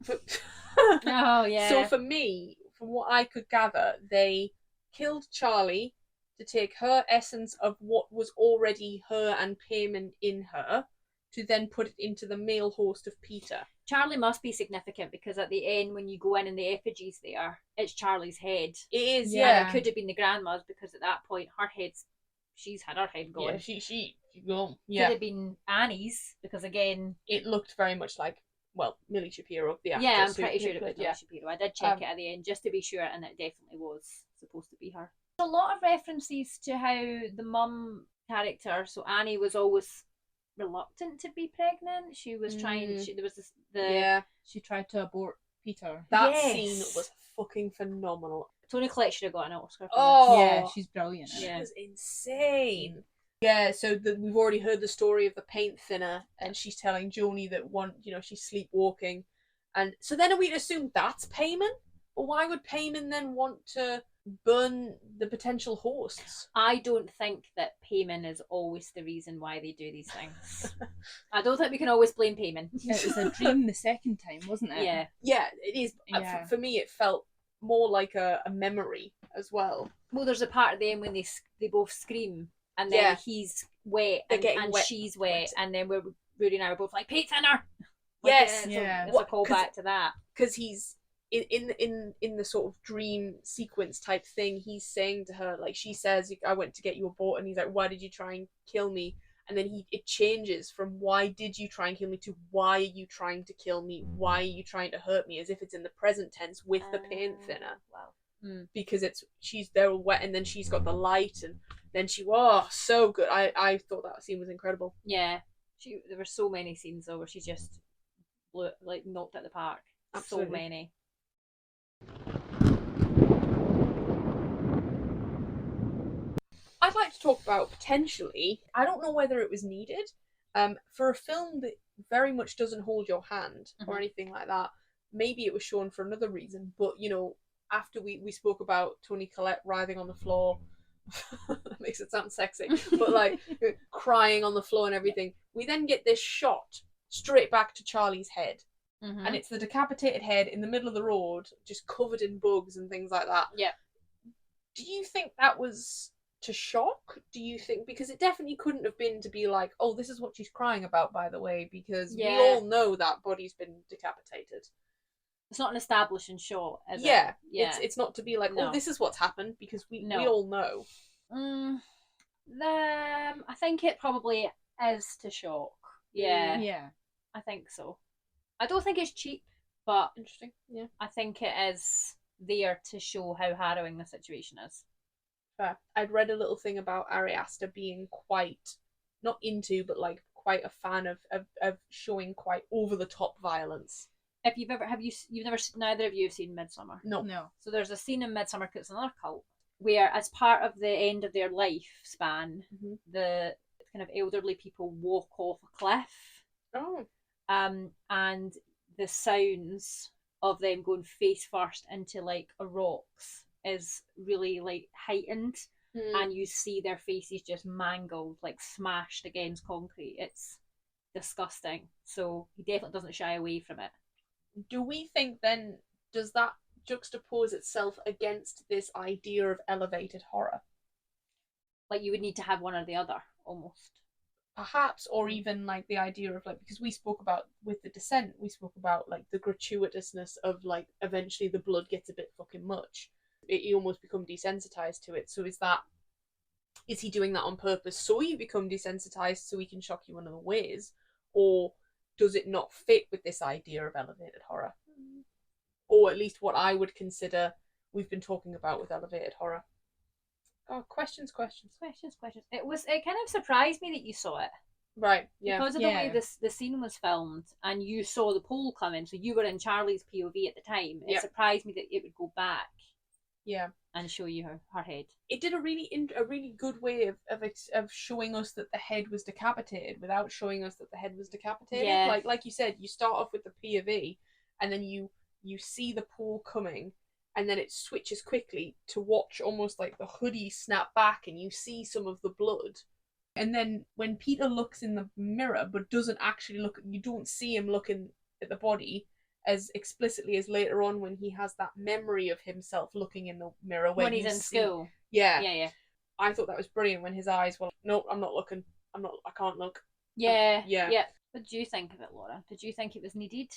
Speaker 2: Oh, yeah.
Speaker 3: So for me, from what I could gather, they killed Charlie to take her essence of what was already her and Payman in her, to then put it into the male host of Peter.
Speaker 2: Charlie must be significant because at the end, when you go in and the effigies there, it's Charlie's head.
Speaker 3: It is,
Speaker 2: And
Speaker 3: yeah.
Speaker 2: it could have been the grandma's because at that point, she's had her head gone.
Speaker 3: Yeah, she gone.
Speaker 2: Yeah. Could have been Annie's because again,
Speaker 3: it looked very much like, well, Millie Shapiro, the actress.
Speaker 2: Yeah, I'm pretty sure it was Millie Shapiro. I did check it at the end just to be sure, and it definitely was supposed to be her. There's a lot of references to how the mum character, so Annie, was always reluctant to be pregnant. She was trying. There was this.
Speaker 4: She tried to abort Peter.
Speaker 3: That scene was fucking phenomenal.
Speaker 2: Toni Collette should have got an Oscar for
Speaker 3: Oh,
Speaker 4: yeah, she's brilliant.
Speaker 3: She was insane. Yeah, so we've already heard the story of the paint thinner, and she's telling Joni that she's sleepwalking, and so then are we to assume that's Payman? But why would Payman then want to burn the potential hosts?
Speaker 2: I don't think that Payman is always the reason why they do these things. I don't think we can always blame Payman.
Speaker 4: It was a dream the second time, wasn't it?
Speaker 2: Yeah,
Speaker 3: it is.
Speaker 4: Yeah.
Speaker 3: For me, it felt more like a memory as well.
Speaker 2: Well, there's a part at the end when they both scream. And then he's wet and
Speaker 3: wet.
Speaker 2: She's wet, and then Rudy and I were both like, paint thinner!
Speaker 3: Yes!
Speaker 2: It's a callback to that.
Speaker 3: Because he's, in the sort of dream sequence type thing, he's saying to her, like, she says, I went to get you a boat, and he's like, why did you try and kill me? And then it changes from why did you try and kill me to why are you trying to kill me? Why are you trying to hurt me? As if it's in the present tense with the paint thinner.
Speaker 2: Wow.
Speaker 3: Because they're all wet, and then she's got the light, and then so good. I thought that scene was incredible.
Speaker 2: Yeah, there were so many scenes though where she just knocked at the park. Absolutely. So many.
Speaker 3: I'd like to talk about potentially, I don't know whether it was needed, for a film that very much doesn't hold your hand or anything like that. Maybe it was shown for another reason, but after we spoke about Toni Collette writhing on the floor, that makes it sound sexy, but crying on the floor and everything, we then get this shot straight back to Charlie's head. And it's the decapitated head in the middle of the road, just covered in bugs and things like that.
Speaker 2: Yeah.
Speaker 3: Do you think that was to shock? Do you think, because it definitely couldn't have been to be like, oh, this is what she's crying about, by the way, because we all know that body's been decapitated.
Speaker 2: It's not an establishing shot, is it?
Speaker 3: Yeah. It's not to be like,
Speaker 2: No.
Speaker 3: oh, this is what's happened, because we all know.
Speaker 2: I think it probably is to shock. Yeah.
Speaker 4: Yeah.
Speaker 2: I think so. I don't think it's cheap, but
Speaker 3: Interesting. Yeah.
Speaker 2: I think it is there to show how harrowing the situation is.
Speaker 3: Fair. I'd read a little thing about Ari Aster being quite, not into, but quite a fan of showing quite over the top violence.
Speaker 2: If you've never neither of you have seen Midsommar.
Speaker 3: No.
Speaker 2: So there's a scene in Midsommar, because it's another cult, where as part of the end of their lifespan, the kind of elderly people walk off a cliff.
Speaker 3: Oh.
Speaker 2: And the sounds of them going face first into a rocks is really heightened, and you see their faces just mangled, smashed against concrete. It's disgusting. So he definitely doesn't shy away from it.
Speaker 3: Do we think then, does that juxtapose itself against this idea of elevated horror?
Speaker 2: You would need to have one or the other, almost.
Speaker 3: Perhaps, or even the idea of because we spoke about with The Descent, we spoke about the gratuitousness of eventually the blood gets a bit fucking much. You almost become desensitized to it. So is he doing that on purpose so you become desensitized so he can shock you in other ways? Or does it not fit with this idea of elevated horror? Or at least what I would consider we've been talking about with elevated horror. Oh, questions.
Speaker 2: It kind of surprised me that you saw it.
Speaker 3: Right, yeah.
Speaker 2: Because of the way the scene was filmed, and you saw the pole coming, so you were in Charlie's POV at the time. It surprised me that it would go back.
Speaker 3: Yeah.
Speaker 2: And show you her head.
Speaker 3: It did a really good way of showing us that the head was decapitated without showing us that the head was decapitated.
Speaker 2: Yeah.
Speaker 3: Like you said, you start off with the POV, and then you see the pole coming, and then it switches quickly to watch almost the hoodie snap back, and you see some of the blood. And then when Peter looks in the mirror but doesn't actually look, you don't see him looking at the body, as explicitly as later on when he has that memory of himself looking in the mirror
Speaker 2: when he's in school. Yeah.
Speaker 3: I thought that was brilliant when his eyes were like, nope, I'm not looking. I can't look.
Speaker 2: Yeah. What did you think of it, Laura? Did you think it was needed?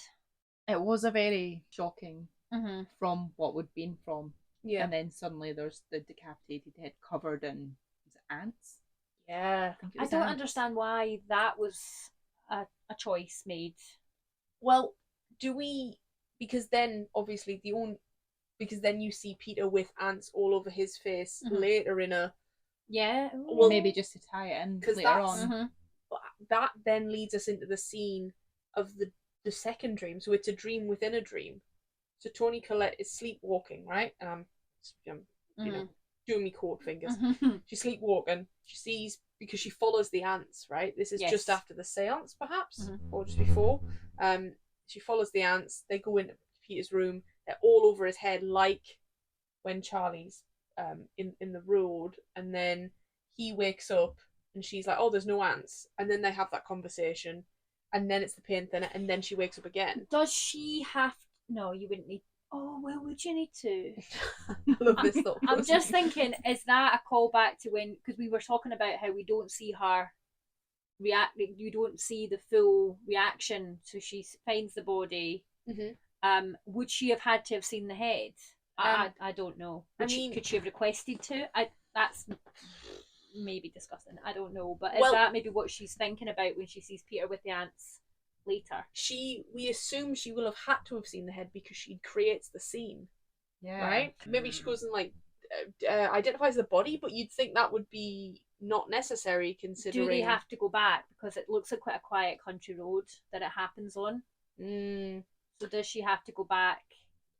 Speaker 4: It was a very shocking
Speaker 2: Mm-hmm.
Speaker 4: from what we'd been from.
Speaker 3: Yeah.
Speaker 4: And then suddenly there's the decapitated head covered in ants.
Speaker 3: Yeah.
Speaker 2: I don't understand why that was a choice made.
Speaker 3: Well, because then obviously because then you see Peter with ants all over his face later in a...
Speaker 2: Yeah.
Speaker 4: Well, maybe just to tie it in later on.
Speaker 2: Mm-hmm.
Speaker 3: That then leads us into the scene of the second dream. So it's a dream within a dream. So Toni Collette is sleepwalking, right? And I'm you know, doing me cord fingers. She's sleepwalking. She sees, because she follows the ants, right? This is just after the seance, perhaps, or just before. She follows the ants. They go into Peter's room. They're all over his head, like when Charlie's in the road, and then he wakes up and she's like, oh, there's no ants, and then they have that conversation, and then it's the pain thinner, and then she wakes up again.
Speaker 2: Does she have... No, you wouldn't need... Oh, well, would you need to?
Speaker 3: I love this thought.
Speaker 2: I'm just thinking, is that a callback to when, because we were talking about how we don't see her react, you don't see the full reaction, so she finds the body. Would she have had to have seen the head? I don't know. Could she have requested to? That's maybe disgusting. I don't know, but is that maybe what she's thinking about when she sees Peter with the ants later? We assume she will have had to have seen the head because she creates the scene.
Speaker 4: Yeah.
Speaker 3: Right? Maybe she goes and identifies the body, but you'd think that would be not necessary considering...
Speaker 2: Do they have to go back? Because it looks like quite a quiet country road that it happens on. So does she have to go back?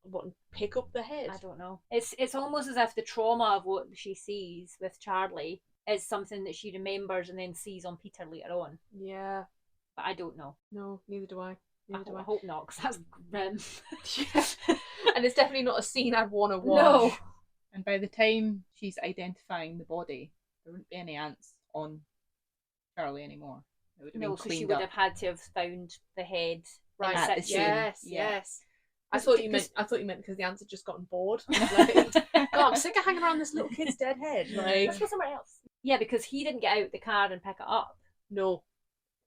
Speaker 3: What, and pick up the head?
Speaker 2: I don't know. It's almost as if the trauma of what she sees with Charlie is something that she remembers and then sees on Peter later on.
Speaker 3: Yeah.
Speaker 2: But I don't know.
Speaker 3: No, neither do I.
Speaker 2: I hope not, because that's grim.
Speaker 3: And it's definitely not a scene I'd want to watch.
Speaker 2: No.
Speaker 4: And by the time she's identifying the body, there wouldn't be any ants on Charlie anymore. It would have been cleaned
Speaker 2: she would
Speaker 4: up.
Speaker 2: have had to have found the head.
Speaker 3: Right.
Speaker 4: At the scene.
Speaker 3: Yes. I thought you meant because the ants had just gotten bored. Like, I'm sick of hanging around this little kid's dead head. Like,
Speaker 2: let's go somewhere else. Yeah, because he didn't get out the car and pick it up.
Speaker 3: No.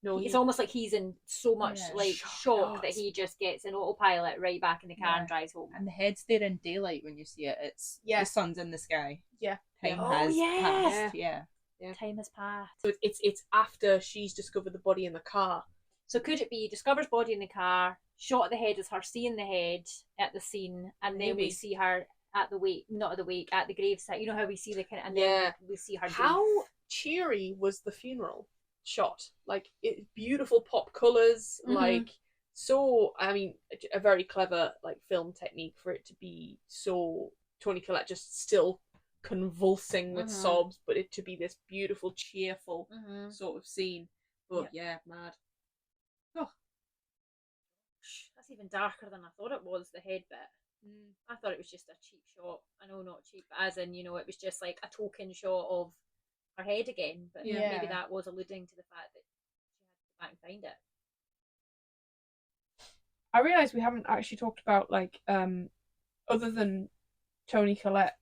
Speaker 2: It's almost like he's in so much shock that he just gets an autopilot right back in the car and drives home.
Speaker 4: And the head's there in daylight when you see it. It's the sun's in the sky.
Speaker 3: Yeah.
Speaker 4: Time has passed. Yeah.
Speaker 2: Time has passed.
Speaker 3: So it's after she's discovered the body in the car.
Speaker 2: So could it be discovers body in the car, shot at the head as her seeing the head at the scene, and then we see her at the wake, not at the wake, at the gravesite. You know how we see the kind of, and then we see her.
Speaker 3: How cheery was the funeral shot? Like, beautiful pop colours, like, so, I mean, a very clever like film technique for it to be so Toni Collette just still convulsing with sobs, but it to be this beautiful, cheerful sort of scene. But mad.
Speaker 2: Oh, that's even darker than I thought it was, the head bit. I thought it was just a cheap shot. I know, not cheap, but as in, it was just like a token shot of her head again. But maybe that was alluding to the fact that she had to go back and find it.
Speaker 3: I realise we haven't actually talked about, like, other than Toni Collette,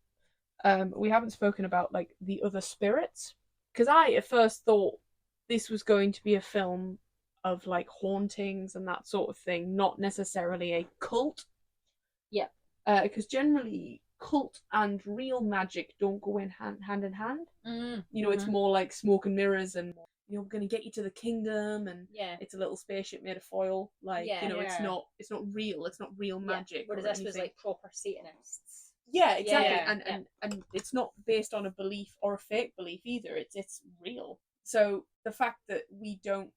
Speaker 3: we haven't spoken about, like, the other spirits. Because I at first thought this was going to be a film of, like, hauntings and that sort of thing, not necessarily a cult.
Speaker 2: Yeah.
Speaker 3: Because generally cult and real magic don't go in hand in hand. It's more like smoke and mirrors and, we're going to get you to the kingdom, and it's a little spaceship made of foil. Like, it's not real. It's not real magic.
Speaker 2: Whereas this was like proper Satanists.
Speaker 3: Yeah, exactly. And it's not based on a belief or a fake belief either. It's real. So the fact that we don't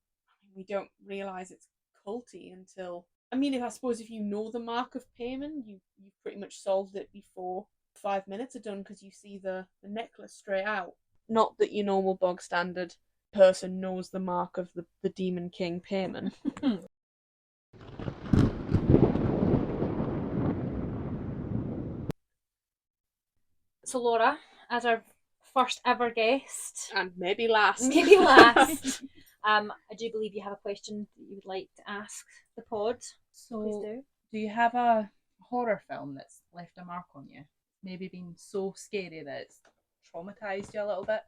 Speaker 3: realise it's culty until, I suppose if you know the mark of Payman, you've pretty much solved it before 5 minutes are done, because you see the necklace straight out. Not that your normal bog standard person knows the mark of the Demon King Payman.
Speaker 2: So Laura, as our first ever guest,
Speaker 3: and maybe last,
Speaker 2: I do believe you have a question that you would like to ask the pod. So please do.
Speaker 4: Do you have a horror film that's left a mark on you? Maybe been so scary that it's traumatized you a little bit?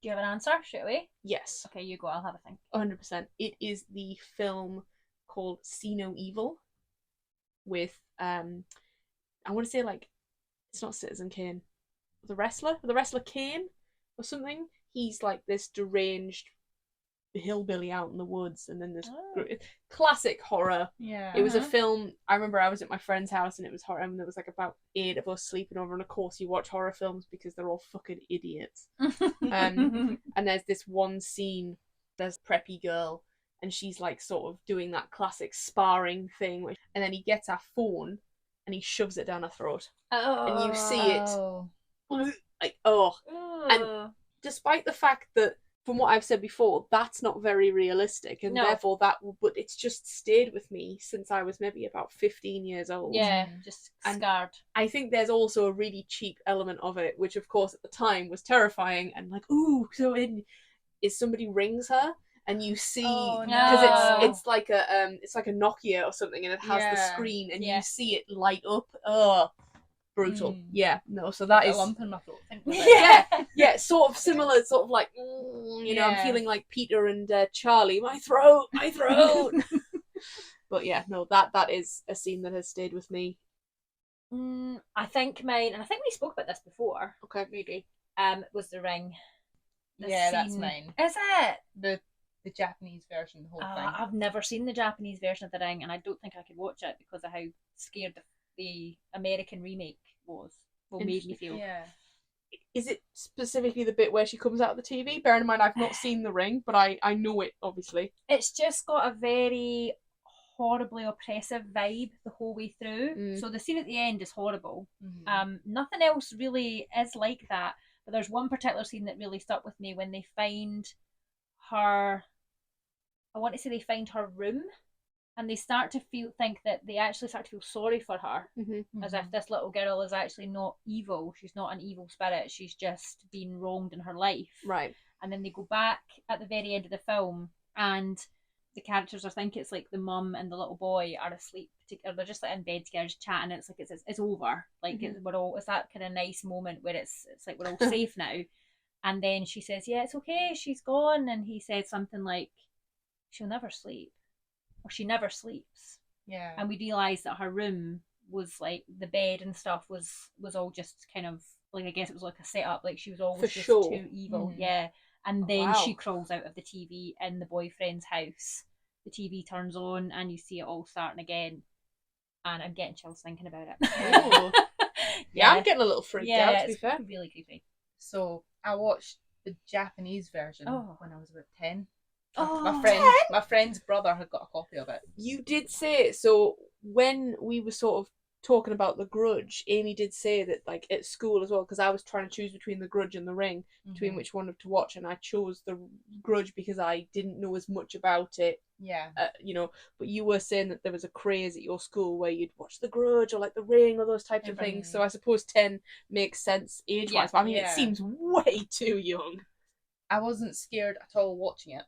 Speaker 2: Do you have an answer straight away?
Speaker 3: Yes.
Speaker 2: Okay, you go. I'll have a think.
Speaker 3: 100%. It is the film called See No Evil with I want to say like it's not Citizen Kane. The wrestler Kane or something. He's like this deranged hillbilly out in the woods, and then this classic horror.
Speaker 4: Yeah.
Speaker 3: It was a film. I remember I was at my friend's house and it was horror, and there was like about 8 of us sleeping over, and of course you watch horror films because they're all fucking idiots. And there's this one scene, there's a preppy girl and she's like sort of doing that classic sparring thing, and then he gets her phone and he shoves it down her throat. And you see it like and despite the fact that, from what I've said before, that's not very realistic, and therefore but it's just stayed with me since I was maybe about 15 years old.
Speaker 2: Yeah, just scarred.
Speaker 3: I think there's also a really cheap element of it, which of course at the time was terrifying, and like, ooh, so is somebody rings her and you see, because it's like a Nokia or something, and it has the screen and you see it light up. Brutal. So that is a lump in my throat. Sort of similar, sort of like I'm feeling like Peter and Charlie, my throat. But that is a scene that has stayed with me.
Speaker 2: I think mine, and I think we spoke about this before.
Speaker 3: Okay, maybe.
Speaker 2: Was The Ring.
Speaker 4: That's mine.
Speaker 2: Is it
Speaker 4: the Japanese version? The whole thing.
Speaker 2: I've never seen the Japanese version of The Ring, and I don't think I could watch it because of how scared the American remake made me feel.
Speaker 4: Yeah.
Speaker 3: Is it specifically the bit where she comes out of the TV? Bearing in mind I've not seen The Ring, but I know it, obviously.
Speaker 2: It's just got a very horribly oppressive vibe the whole way through. So the scene at the end is horrible. Nothing else really is like that, but there's one particular scene that really stuck with me when they find her, I want to say they find her room, and they start to think that they actually start to feel sorry for her, as if this little girl is actually not evil. She's not an evil spirit. She's just been wronged in her life.
Speaker 3: Right.
Speaker 2: And then they go back at the very end of the film, and the characters, I think it's like the mum and the little boy, are asleep, or they're just like in bed together, just chatting. And it's like it's over. Like it's that kind of nice moment where it's like we're all safe now. And then she says, "Yeah, it's okay. She's gone." And he said something like, "She'll never sleep." Or she never sleeps.
Speaker 4: Yeah.
Speaker 2: And we realised that her room was like the bed and stuff was all just kind of like, I guess it was like a setup, like she was always just too evil. Yeah. And then she crawls out of the TV in the boyfriend's house. The TV turns on and you see it all starting again. And I'm getting chills thinking about it.
Speaker 3: I'm getting a little freaked out, to be fair.
Speaker 2: Really creepy.
Speaker 4: So I watched the Japanese version when I was about 10.
Speaker 2: Oh,
Speaker 4: my friend's brother had got a copy of it.
Speaker 3: You did say, so when we were sort of talking about The Grudge, Amy did say that, like, at school as well, because I was trying to choose between The Grudge and The Ring, between which one to watch, and I chose The Grudge because I didn't know as much about it.
Speaker 4: Yeah.
Speaker 3: But you were saying that there was a craze at your school where you'd watch The Grudge or like The Ring or those types of things, so I suppose 10 makes sense age-wise, but I mean, it seems way too young.
Speaker 4: I wasn't scared at all watching it.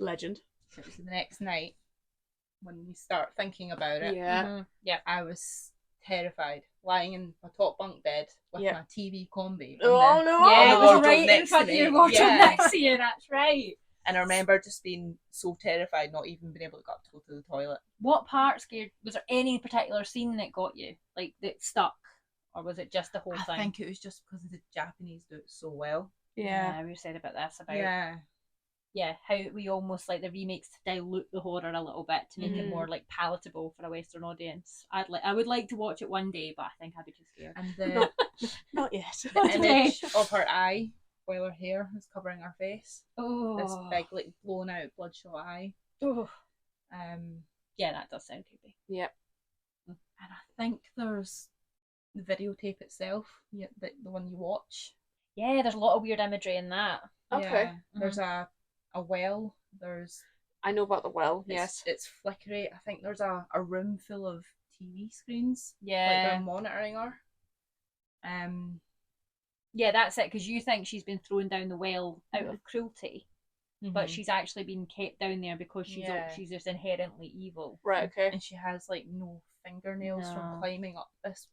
Speaker 3: Legend.
Speaker 4: It was the next night when we start thinking about it. I was terrified, lying in my top bunk bed with my TV combi.
Speaker 3: Oh no!
Speaker 2: Yeah, it was right in front of your wardrobe next to you. That's right.
Speaker 4: And I remember just being so terrified, not even being able to go to the toilet.
Speaker 2: What part scared? Was there any particular scene that got you, like that stuck, or was it just the whole thing?
Speaker 4: I think it was just because the Japanese do it so well.
Speaker 2: Yeah, we said about this how we almost like the remakes dilute the horror a little bit to make it more like palatable for a Western audience. I would like to watch it one day, but I think I'd be too scared.
Speaker 4: And
Speaker 3: not yet.
Speaker 4: The image of her eye while her hair is covering her face.
Speaker 2: Oh,
Speaker 4: this big like blown out bloodshot eye.
Speaker 2: Oh, that does sound creepy.
Speaker 3: Yep.
Speaker 4: And I think there's the videotape itself, the one you watch.
Speaker 2: Yeah, there's a lot of weird imagery in that.
Speaker 3: Okay.
Speaker 4: There's a well.
Speaker 3: I know about the well.
Speaker 4: It's flickery. I think there's a room full of TV screens.
Speaker 2: Yeah,
Speaker 4: like they're monitoring her.
Speaker 2: Yeah, that's it. Because you think she's been thrown down the well out of cruelty, but she's actually been kept down there because
Speaker 4: Yeah.
Speaker 2: she's just inherently evil.
Speaker 3: Right, okay.
Speaker 4: And she has like no fingernails
Speaker 2: No.
Speaker 4: from climbing up this.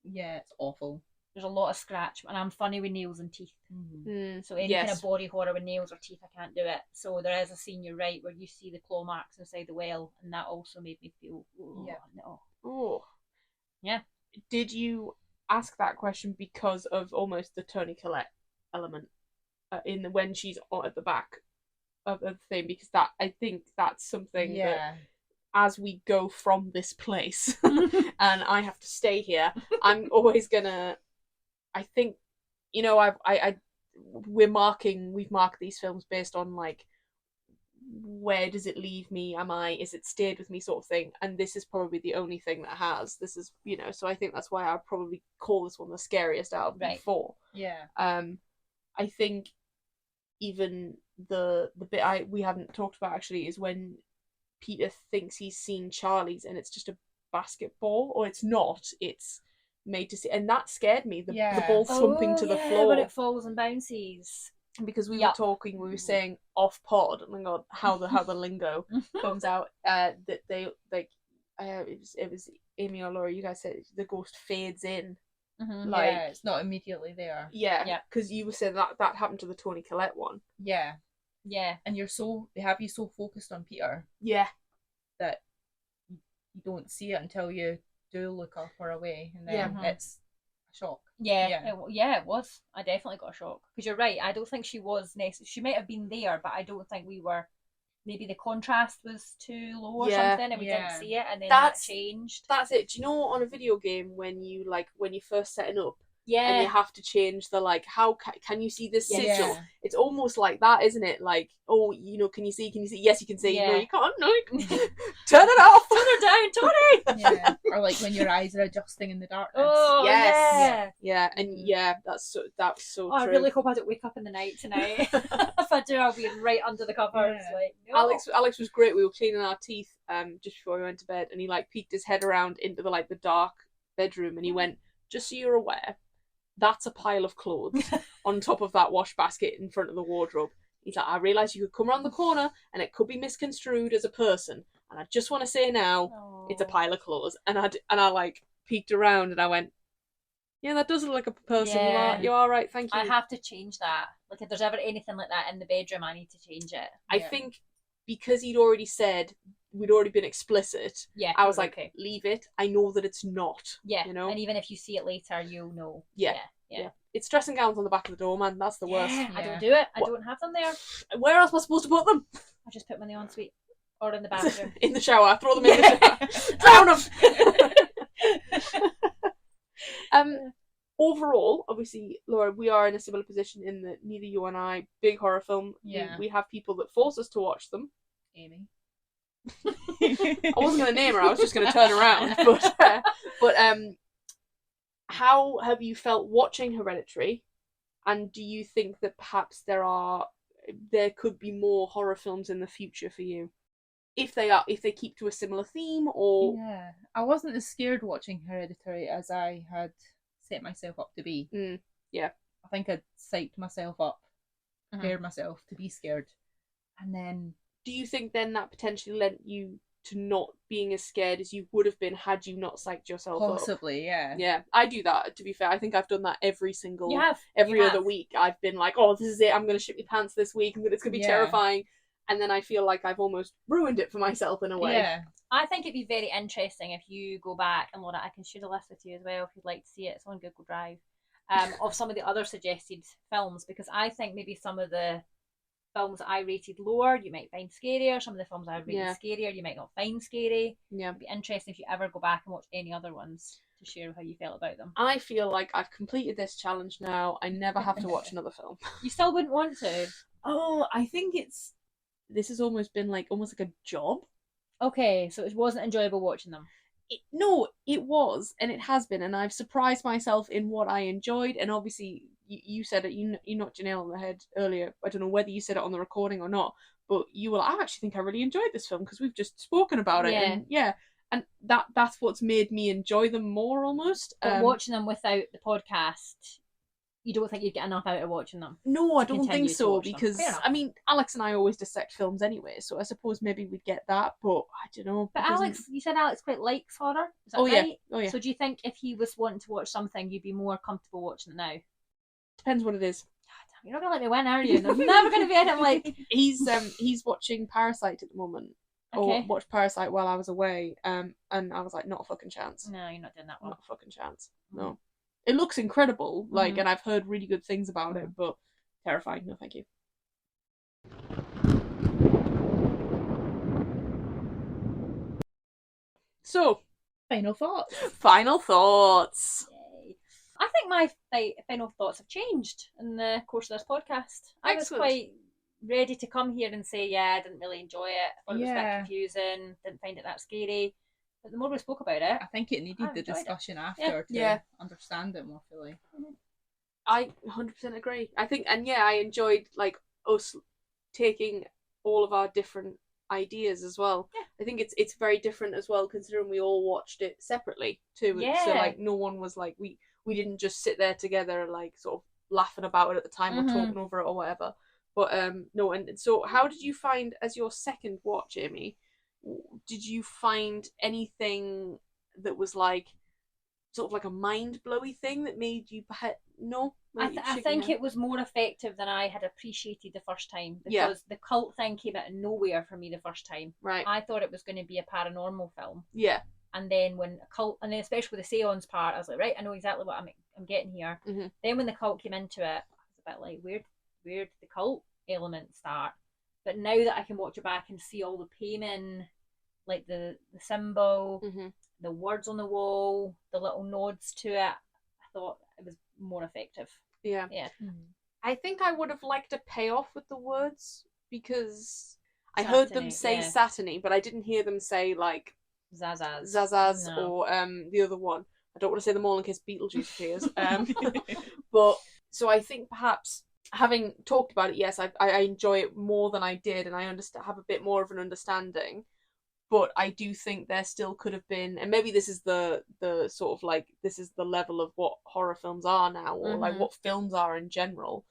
Speaker 4: Yeah, it's awful.
Speaker 2: There's a lot of scratch, and I'm funny with nails and teeth. So any kind of body horror with nails or teeth, I can't do it. So there is a scene, you're right, where you see the claw marks inside the well, and that also made me feel, no.
Speaker 3: Oh.
Speaker 2: Yeah.
Speaker 3: Did you ask that question because of almost the Toni Collette element when she's at the back of the thing? Because that, I think that's something that as we go from this place and I have to stay here, I'm always gonna, I think, you know, we've marked these films based on like, where does it leave me? Is it stayed with me sort of thing? And this is probably the only thing that has. This is, you know, so I think that's why I'd probably call this one the scariest out of the four.
Speaker 4: Yeah.
Speaker 3: I think even the bit we haven't talked about actually is when Peter thinks he's seen Charlie's and it's just a basketball, or it's not, it's made to see, and that scared me, the ball thumping to the floor
Speaker 2: when it falls and bounces,
Speaker 3: because we were saying off pod, and God, how the lingo comes out, that they like it was Amy or Laura, you guys said the ghost fades in.
Speaker 4: Like, it's not immediately there.
Speaker 3: Because you were saying that happened to the Toni Collette one.
Speaker 4: And they have you so focused on Peter that you don't see it until you do look up or away, and then it's a shock.
Speaker 2: It was. I definitely got a shock, because you're right, I don't think she was she might have been there, but I don't think we were, maybe the contrast was too low or something, and we didn't see it, and then that changed.
Speaker 3: That's it. Do you know on a video game when you first setting up, and you have to change the like, how can you see this sigil? It's almost like that, isn't it? Like, oh, you know, can you see? Yes, you can see. No, you can't. No, you can. Turn it off.
Speaker 2: Turn her down, Toni.
Speaker 4: Or like when your eyes are adjusting in the darkness.
Speaker 2: Oh
Speaker 3: yes. That's so
Speaker 2: true. I really hope I don't wake up in the night tonight. If I do, I'll be right under the covers. Like, no.
Speaker 3: Alex was great. We were cleaning our teeth just before we went to bed, and he like peeked his head around into the dark bedroom, and he went, "Just so you're aware, that's a pile of clothes on top of that wash basket in front of the wardrobe." He's like, "I realise you could come around the corner and it could be misconstrued as a person, and I just want to say now, it's a pile of clothes." And I like peeked around and I went, "Yeah, that does look like a person. You are right, thank you."
Speaker 2: I have to change that. Like, if there's ever anything like that in the bedroom, I need to change it.
Speaker 3: I think because he'd already said, we'd already been explicit, I was like, okay, leave it. I know that it's not.
Speaker 2: Yeah,
Speaker 3: you know?
Speaker 2: And even if you see it later, you'll know.
Speaker 3: Yeah. It's dressing gowns on the back of the door, man. That's the worst.
Speaker 2: I don't do it. I don't have them there.
Speaker 3: Where else am I supposed to put them?
Speaker 2: I just put them in the ensuite. Or in the bathroom.
Speaker 3: In the shower. Throw them in the shower. Drown them! Overall, obviously, Laura, we are in a similar position in that neither you and I, big horror film, we have people that force us to watch them.
Speaker 4: Amy.
Speaker 3: I wasn't going to name her, I was just going to turn around. But how have you felt watching Hereditary? And do you think that perhaps there could be more horror films in the future for you? If they keep to a similar theme, or...
Speaker 4: Yeah, I wasn't as scared watching Hereditary as I had set myself up to be. I think I'd psyched myself up, prepared myself to be scared. And then...
Speaker 3: Do you think then that potentially lent you to not being as scared as you would have been had you not psyched yourself up?
Speaker 4: Possibly, yeah.
Speaker 3: Yeah, I do that, to be fair. I think I've done that every other week. I've been like, oh, this is it, I'm going to shit my pants this week, and it's going to be terrifying. And then I feel like I've almost ruined it for myself in a way.
Speaker 2: Yeah. I think it'd be very interesting if you go back, and Laura, I can share the list with you as well if you'd like to see it. It's on Google Drive. Of some of the other suggested films, because I think maybe some of the films that I rated lower you might find scarier. Some of the films I rated scarier you might not find scary. It'd be interesting if you ever go back and watch any other ones to share how you felt about them.
Speaker 3: I feel like I've completed this challenge now. I never have to watch another film.
Speaker 2: You still wouldn't want to?
Speaker 3: Oh, I think this has almost been almost like a job.
Speaker 2: Okay, so it wasn't enjoyable watching them.
Speaker 3: No, it was, and it has been, and I've surprised myself in what I enjoyed. And obviously, you said it. You knocked your nail on the head earlier. I don't know whether you said it on the recording or not, but you were like, I actually think I really enjoyed this film because we've just spoken about it. And that's what's made me enjoy them more almost.
Speaker 2: But watching them without the podcast, you don't think you'd get enough out of watching them?
Speaker 3: No, I
Speaker 2: to
Speaker 3: don't
Speaker 2: continue
Speaker 3: think
Speaker 2: to
Speaker 3: so,
Speaker 2: watch them.
Speaker 3: because
Speaker 2: Fair enough.
Speaker 3: I mean, Alex and I always dissect films anyway, so I suppose maybe we'd get that, but I don't know.
Speaker 2: But
Speaker 3: it doesn't-
Speaker 2: Alex, you said Alex quite likes horror. Is that
Speaker 3: Oh, yeah.
Speaker 2: right?
Speaker 3: Oh, yeah.
Speaker 2: So do you think if he was wanting to watch something, you'd be more comfortable watching it now?
Speaker 3: Depends what it is.
Speaker 2: You're not gonna let me win, are you? There's never gonna be anything like.
Speaker 3: He's watching Parasite at the moment.
Speaker 2: Okay.
Speaker 3: Or watched Parasite while I was away, and I was like, not a fucking chance.
Speaker 2: No, you're not doing that one.
Speaker 3: Not a fucking chance. No. It looks incredible, like,
Speaker 2: Mhm.
Speaker 3: and I've heard really good things about it, but terrifying. No, thank you. So,
Speaker 4: Final thoughts.
Speaker 3: final thoughts.
Speaker 2: Yay. I think my final thoughts have changed in the course of this podcast. I was
Speaker 3: Excellent.
Speaker 2: quite ready to come here and say, yeah, I didn't really enjoy it. I thought it was a bit
Speaker 4: Yeah.
Speaker 2: confusing. Didn't find it that scary. But the more we spoke about it,
Speaker 4: I think it
Speaker 2: I
Speaker 4: needed the
Speaker 2: enjoyed it.
Speaker 4: discussion after to
Speaker 3: Yeah.
Speaker 4: understand it more fully.
Speaker 3: I 100% agree. I think, and yeah, I enjoyed like us taking all of our different ideas as well.
Speaker 2: Yeah.
Speaker 3: I think it's very different as well, considering we all watched it separately too. So
Speaker 2: Yeah.
Speaker 3: like no one was like we didn't just sit there together like sort of laughing about it at the time or
Speaker 2: Mhm.
Speaker 3: talking over it or whatever. But no, and so how did you find as your second watch, Amy? Did you find anything that was like sort of like a mind-blowy thing that made you no?
Speaker 2: I think it was more effective than I had appreciated the first time, because
Speaker 3: Yeah.
Speaker 2: the cult thing came out of nowhere for me the first time.
Speaker 3: Right.
Speaker 2: I thought it was going to be a paranormal film,
Speaker 3: Yeah.
Speaker 2: and then when a cult, and then especially with the seance part, I was like, right, I know exactly what I'm getting here.
Speaker 3: Mhm.
Speaker 2: Then when the cult came into it, I was a bit like, where did the cult element start? But now that I can watch it back and see all the payment, like the symbol,
Speaker 3: Mhm.
Speaker 2: the words on the wall, the little nods to it, I thought it was more effective.
Speaker 3: Yeah.
Speaker 2: Yeah.
Speaker 3: I think I would have liked a payoff with the words, because I heard them
Speaker 2: Satiny,
Speaker 3: say
Speaker 2: yeah.
Speaker 3: Satiny, but I didn't hear them say like
Speaker 2: Zazaz.
Speaker 3: Zazaz
Speaker 2: No.
Speaker 3: or the other one. I don't want to say them all in case Beetlejuice appears. But so I think perhaps having talked about it, yes, I enjoy it more than I did, and I have a bit more of an understanding. But I do think there still could have been, and maybe this is the sort of like, this is the level of what horror films are now, or like what films are in general.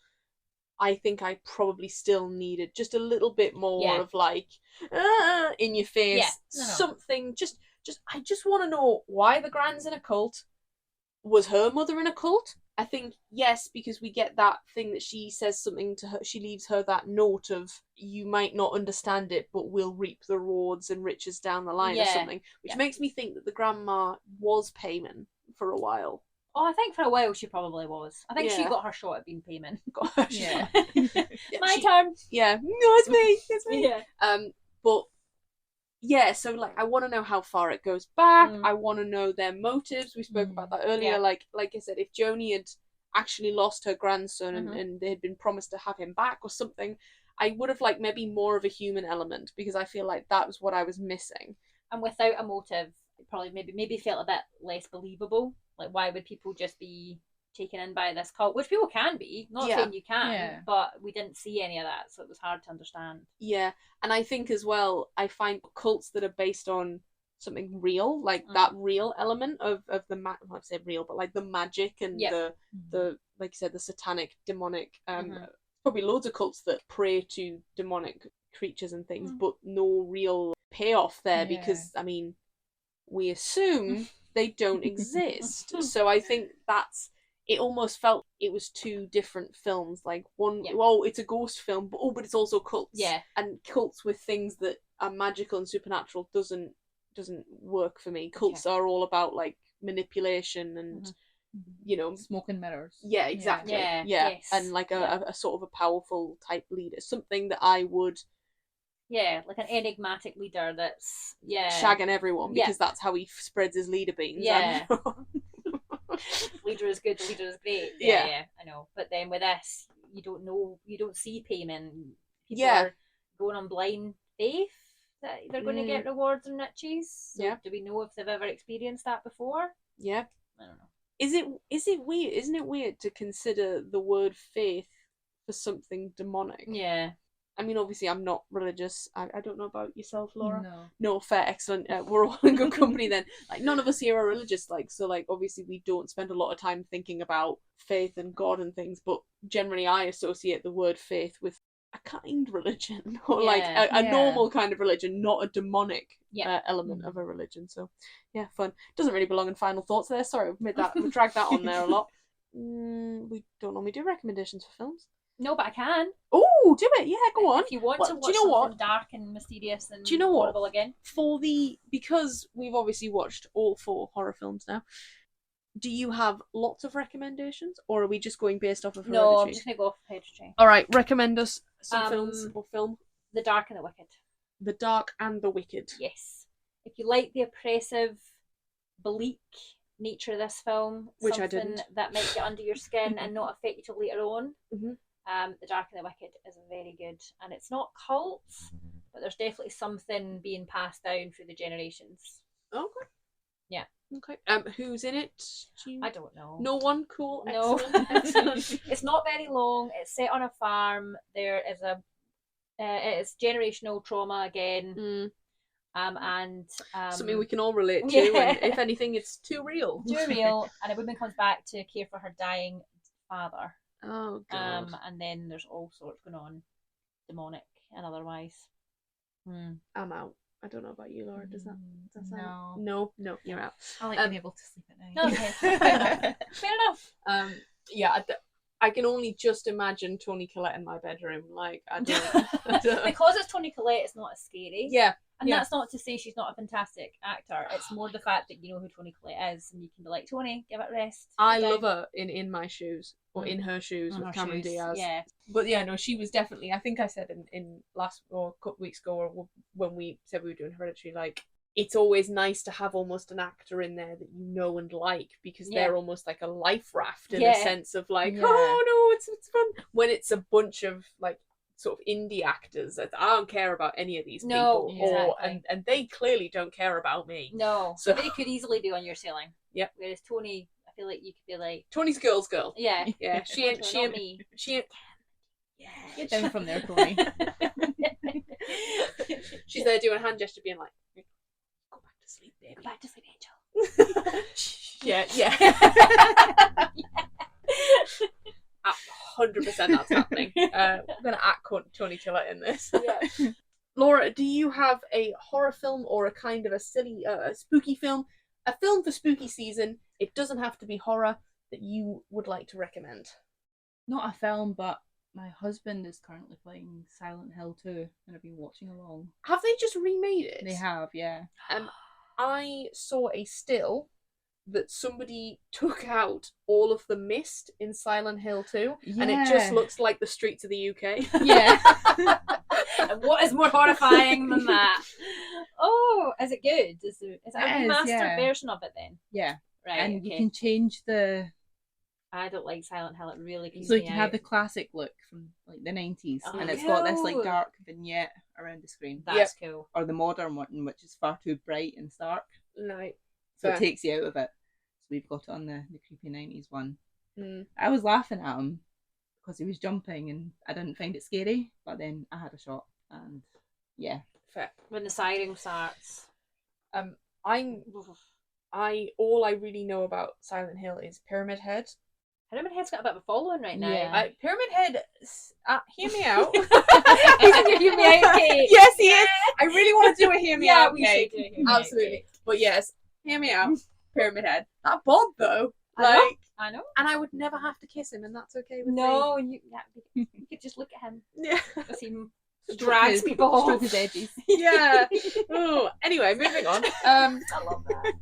Speaker 3: I think I probably still needed just a little bit more of like, in your face, something. Just I just want to know why the Gran's in a cult. Was her mother in a cult? I think yes, because we get that thing that she says something to her. She leaves her that note of, you might not understand it, but we'll reap the rewards and riches down the line or something, which makes me think that the grandma was payment for a while.
Speaker 2: Oh, I think for a while she probably was. I think she
Speaker 3: Yeah.
Speaker 2: got her shot at being payment.
Speaker 3: Got her
Speaker 4: Yeah.
Speaker 2: My turn.
Speaker 3: Yeah, no, it's me. It's me.
Speaker 2: Yeah.
Speaker 3: But yeah, so like I want to know how far it goes back.
Speaker 2: Mm.
Speaker 3: I want to know their motives. We spoke about that earlier.
Speaker 2: Yeah.
Speaker 3: Like I said, if Joni had actually lost her grandson
Speaker 2: Mhm.
Speaker 3: and they had been promised to have him back or something, I would have liked maybe more of a human element, because I feel like that was what I was missing.
Speaker 2: And without a motive, it probably maybe felt a bit less believable. Like, why would people just be taken in by this cult? Which people can be. Not saying you can't, but we didn't see any of that, so it was hard to understand.
Speaker 3: Yeah, and I think as well, I find cults that are based on something real, like that real element of the I'd say real, but like the magic and the like you said, the satanic, demonic. Probably loads of cults that pray to demonic creatures and things, but no real payoff there, because I mean, we assume they don't exist. So I think it almost felt it was two different films. Like one, it's a ghost film, but it's also cults.
Speaker 2: Yeah.
Speaker 3: And cults with things that are magical and supernatural doesn't work for me. Cults are all about like manipulation and you know,
Speaker 4: smoke and mirrors.
Speaker 3: Yeah, exactly.
Speaker 2: Yeah.
Speaker 3: Yes. And like a sort of a powerful type leader, something that I would.
Speaker 2: Yeah, like an enigmatic leader that's
Speaker 3: shagging everyone, because that's how he spreads his leader beans.
Speaker 2: Yeah. Leader is good, leader is great. Yeah, I know. But then with this, you don't know, you don't see payment. People are going on blind faith that they're going to get rewards and riches. So do we know if they've ever experienced that before?
Speaker 3: Yeah.
Speaker 2: I don't know.
Speaker 3: Is it weird? Isn't it weird to consider the word faith for something demonic?
Speaker 2: Yeah.
Speaker 3: I mean, obviously, I'm not religious. I don't know about yourself, Laura.
Speaker 4: No.
Speaker 3: No, fair, excellent. We're all in good company then. Like, none of us here are religious, like, so, like, obviously we don't spend a lot of time thinking about faith and God and things, but generally I associate the word faith with a kind religion, or like a normal kind of religion, not a demonic element of a religion. So, yeah, fun. Doesn't really belong in final thoughts there. Sorry, we've dragged that on there a lot. We don't normally do recommendations for films.
Speaker 2: No, but I can.
Speaker 3: Oh, do it. Yeah, go on.
Speaker 2: If you want to watch
Speaker 3: do you know
Speaker 2: something
Speaker 3: what?
Speaker 2: dark and mysterious and
Speaker 3: Do you know what?
Speaker 2: horrible again.
Speaker 3: Because we've obviously watched all 4 horror films now, do you have lots of recommendations, or are we just going based off of Hereditary?
Speaker 2: No, I'm just going to go off Hereditary.
Speaker 3: Alright, recommend us some films or film.
Speaker 2: The Dark and the Wicked.
Speaker 3: The Dark and the Wicked.
Speaker 2: Yes. If you like the oppressive, bleak nature of this film,
Speaker 3: which I didn't,
Speaker 2: that might get under your skin and not affect you till later on,
Speaker 3: mm-hmm.
Speaker 2: The Dark and the Wicked is very good, and it's not cult, but there's definitely something being passed down through the generations.
Speaker 3: Okay.
Speaker 2: Yeah.
Speaker 3: Okay. Who's in it?
Speaker 2: I don't know.
Speaker 3: No one. Cool.
Speaker 2: No.
Speaker 3: Excellent.
Speaker 2: It's not very long. It's set on a farm. There is it's generational trauma again. And
Speaker 3: something we can all relate to, and if anything, it's too real.
Speaker 2: Too real. And a woman comes back to care for her dying father.
Speaker 3: Oh god.
Speaker 2: And then there's all sorts going on, demonic and otherwise.
Speaker 3: I'm out. I don't know about you, Laura. Does that sound...
Speaker 4: No,
Speaker 3: you're out.
Speaker 4: I like being able to sleep at night.
Speaker 2: Okay, fair enough.
Speaker 3: Yeah, I can only just imagine Toni Collette in my bedroom. Like, I don't...
Speaker 2: Because it's Toni Collette, it's not as scary.
Speaker 3: Yeah.
Speaker 2: And that's not to say she's not a fantastic actor. It's more the fact that you know who Toni Collette is, and you can be like, Toni, give it a rest.
Speaker 3: I love her in My Shoes, or In Her Shoes with Cameron Diaz.
Speaker 2: Yeah.
Speaker 3: But yeah, no, she was definitely, I think I said in last, or a couple weeks ago, or when we said we were doing Hereditary, like, it's always nice to have almost an actor in there that you know and like, because they're almost like a life raft in a sense of like, oh no, it's fun. When it's a bunch of like sort of indie actors that I don't care about any of these people,
Speaker 2: exactly.
Speaker 3: and they clearly don't care about me.
Speaker 2: No,
Speaker 3: so
Speaker 2: they could easily be on your ceiling.
Speaker 3: Yep.
Speaker 2: Whereas Toni, I feel like you could be like,
Speaker 3: Toni's girl's girl.
Speaker 2: Yeah.
Speaker 3: Yeah. She ain't
Speaker 2: me.
Speaker 3: Yeah.
Speaker 4: Get down from there, Toni.
Speaker 3: She's there doing a hand gesture, being like, "Go back to sleep, baby.
Speaker 2: Go back to sleep, Angel."
Speaker 3: yeah. 100% that's happening. I'm gonna act Toni Collette in this.
Speaker 2: Yeah.
Speaker 3: Laura, do you have a horror film or a kind of a silly, spooky film? A film for spooky season. It doesn't have to be horror that you would like to recommend.
Speaker 4: Not a film, but my husband is currently playing Silent Hill 2, and I've been watching along.
Speaker 3: Have they just remade it?
Speaker 4: They have, yeah.
Speaker 3: I saw a still that somebody took out all of the mist in Silent Hill 2, and it just looks like the streets of the UK.
Speaker 4: Yeah.
Speaker 2: And what is more horrifying than that? Oh, is it good? Is it a remastered version of it then?
Speaker 4: Yeah.
Speaker 2: Right.
Speaker 4: And you can change the...
Speaker 2: I don't like Silent Hill. It really creeps
Speaker 4: So you
Speaker 2: me
Speaker 4: can
Speaker 2: out.
Speaker 4: have the classic look from like the 90s, and it's
Speaker 2: cool.
Speaker 4: got this like dark vignette around the screen.
Speaker 2: That's cool.
Speaker 4: Or the modern one, which is far too bright and stark.
Speaker 3: No.
Speaker 4: So it takes you out of it. So we've got it on the creepy 90s one.
Speaker 3: Mm.
Speaker 4: I was laughing at him because he was jumping, and I didn't find it scary. But then I had a shot, and yeah.
Speaker 3: Fair.
Speaker 2: When the siren starts.
Speaker 3: All I really know about Silent Hill is Pyramid Head.
Speaker 2: Pyramid Head's got a bit of a following right now.
Speaker 4: Yeah.
Speaker 3: Pyramid Head, hear me out.
Speaker 2: He's a hear me out, Kate.
Speaker 3: Yes, he is. I really want to do a hear me out,
Speaker 2: we
Speaker 3: Kate.
Speaker 2: should do a hear me out,
Speaker 3: Absolutely.
Speaker 2: Kate.
Speaker 3: But yes, hear me out. Pyramid Head. That bod though.
Speaker 2: I know.
Speaker 3: And I would never have to kiss him, and that's okay with me.
Speaker 2: No, you could just look at him.
Speaker 3: Yeah.
Speaker 2: As he drags people
Speaker 4: Stroke
Speaker 2: off.
Speaker 4: his edges.
Speaker 3: Yeah. Oh. Anyway, moving on.
Speaker 2: I love that.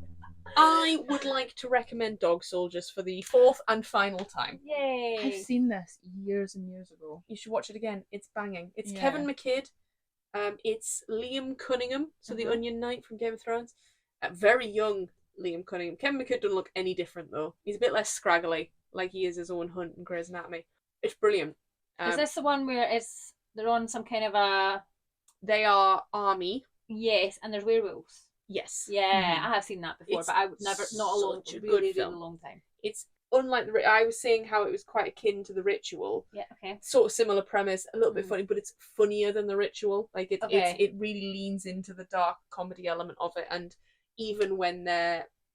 Speaker 3: I would like to recommend Dog Soldiers for the 4th and final time.
Speaker 2: Yay.
Speaker 4: I've seen this years and years ago.
Speaker 3: You should watch it again. It's banging. It's
Speaker 4: Yeah.
Speaker 3: Kevin McKidd. It's Liam Cunningham, so the Onion Knight from Game of Thrones. Very young Liam Cunningham. Kevin McKidd doesn't look any different though. He's a bit less scraggly, like he is his own Hunt in Grey's Anatomy. It's brilliant.
Speaker 2: Is this the one where they're on some kind of a...
Speaker 3: They are army.
Speaker 2: Yes, and there's werewolves.
Speaker 3: Yes.
Speaker 2: Yeah, I have seen that before,
Speaker 3: It's
Speaker 2: but I would never, not a long,
Speaker 3: such a
Speaker 2: really,
Speaker 3: good film.
Speaker 2: really long time.
Speaker 3: It's unlike I was saying how it was quite akin to The Ritual.
Speaker 2: Yeah, okay.
Speaker 3: Sort of similar premise, a little bit funny, but it's funnier than The Ritual. Like it really leans into the dark comedy element of it, and even when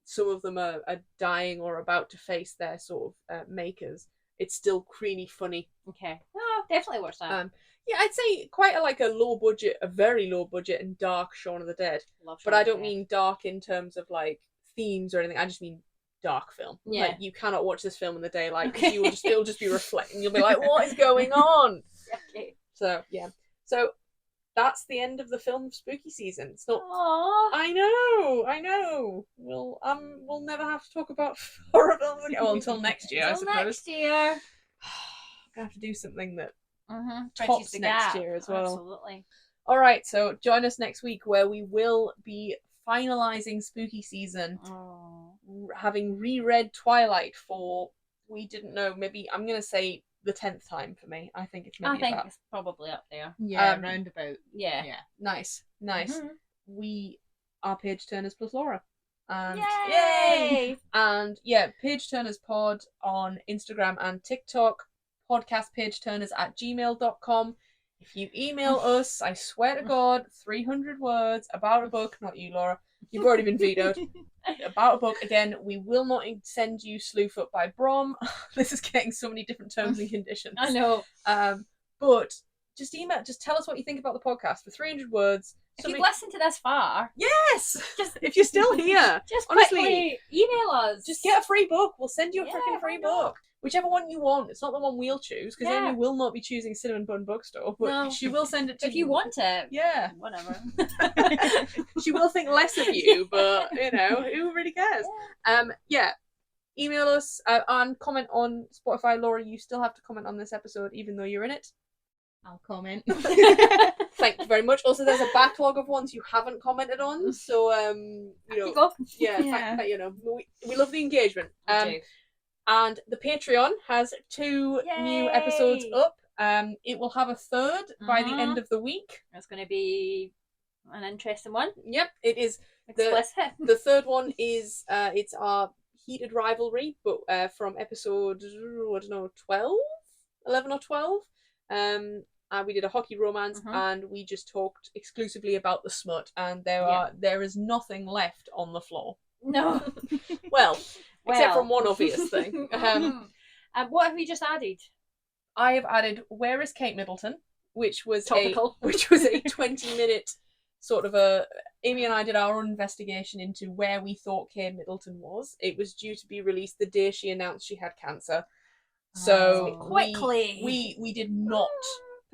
Speaker 3: some of them are dying or about to face their sort of makers, it's still really funny.
Speaker 2: Okay. Oh, definitely watch that.
Speaker 3: Yeah, I'd say quite a very low budget and dark Shaun of the Dead. But I don't mean dark in terms of like themes or anything. I just mean dark film.
Speaker 2: Yeah.
Speaker 3: Like you cannot watch this film in the daylight because it'll just be reflecting. You'll be like, what is going on?
Speaker 2: Okay.
Speaker 3: So yeah. So that's the end of the film spooky season. It's not.
Speaker 2: Aww.
Speaker 3: I know. We'll never have to talk about horror films again. Well, until next year, I suppose.
Speaker 2: Next year.
Speaker 3: I'm gonna have to do something that
Speaker 2: tops
Speaker 3: next year as well.
Speaker 2: Absolutely.
Speaker 3: All right, so join us next week where we will be finalising spooky season, having reread Twilight for, we didn't know, maybe I'm gonna say the 10th time for me. I think it's
Speaker 2: it's probably up there.
Speaker 4: Yeah, roundabout.
Speaker 2: Yeah.
Speaker 3: Nice. We are Page Turners plus Laura. And
Speaker 2: yay!
Speaker 3: And Page Turners Pod on Instagram and TikTok. podcastpageturners@gmail.com. If you email us, I swear to God, 300 words about a book, not you, Laura, you've already been vetoed, about a book, again, we will not send you Sleuth Up by Brom. This is getting so many different terms and conditions.
Speaker 2: I know.
Speaker 3: But just tell us what you think about the podcast for 300 words.
Speaker 2: If you've listened to this far,
Speaker 3: yes, just if you're still here,
Speaker 2: just
Speaker 3: honestly,
Speaker 2: quickly email us.
Speaker 3: Just get a free book. We'll send you a freaking free book. Whichever one you want. It's not the one we'll choose, because Amy will not be choosing Cinnamon Bun Bookstore, but she will send it to you.
Speaker 2: If you want it.
Speaker 3: Yeah.
Speaker 2: Whatever.
Speaker 3: She will think less of you, but, who really cares? Email us and comment on Spotify. Laura, you still have to comment on this episode, even though you're in it.
Speaker 4: I'll comment.
Speaker 3: Thank you very much. Also, there's a backlog of ones you haven't commented on, so, we love the engagement. And the Patreon has 2 new episodes up. It will have a 3rd by the end of the week.
Speaker 2: It's going to be an interesting one.
Speaker 3: Yep, it is.
Speaker 2: Explicit.
Speaker 3: The 3rd one is it's our heated rivalry, but from episode 11 or 12. We did a hockey romance, and we just talked exclusively about the smut, and there is nothing left on the floor.
Speaker 2: No.
Speaker 3: Well, except from one obvious thing.
Speaker 2: What have we just added?
Speaker 3: I have added Where is Kate Middleton, which was
Speaker 2: topical.
Speaker 3: a 20-minute sort of Amy and I did our own investigation into where we thought Kate Middleton was. It was due to be released the day she announced she had cancer. So
Speaker 2: quickly
Speaker 3: we did not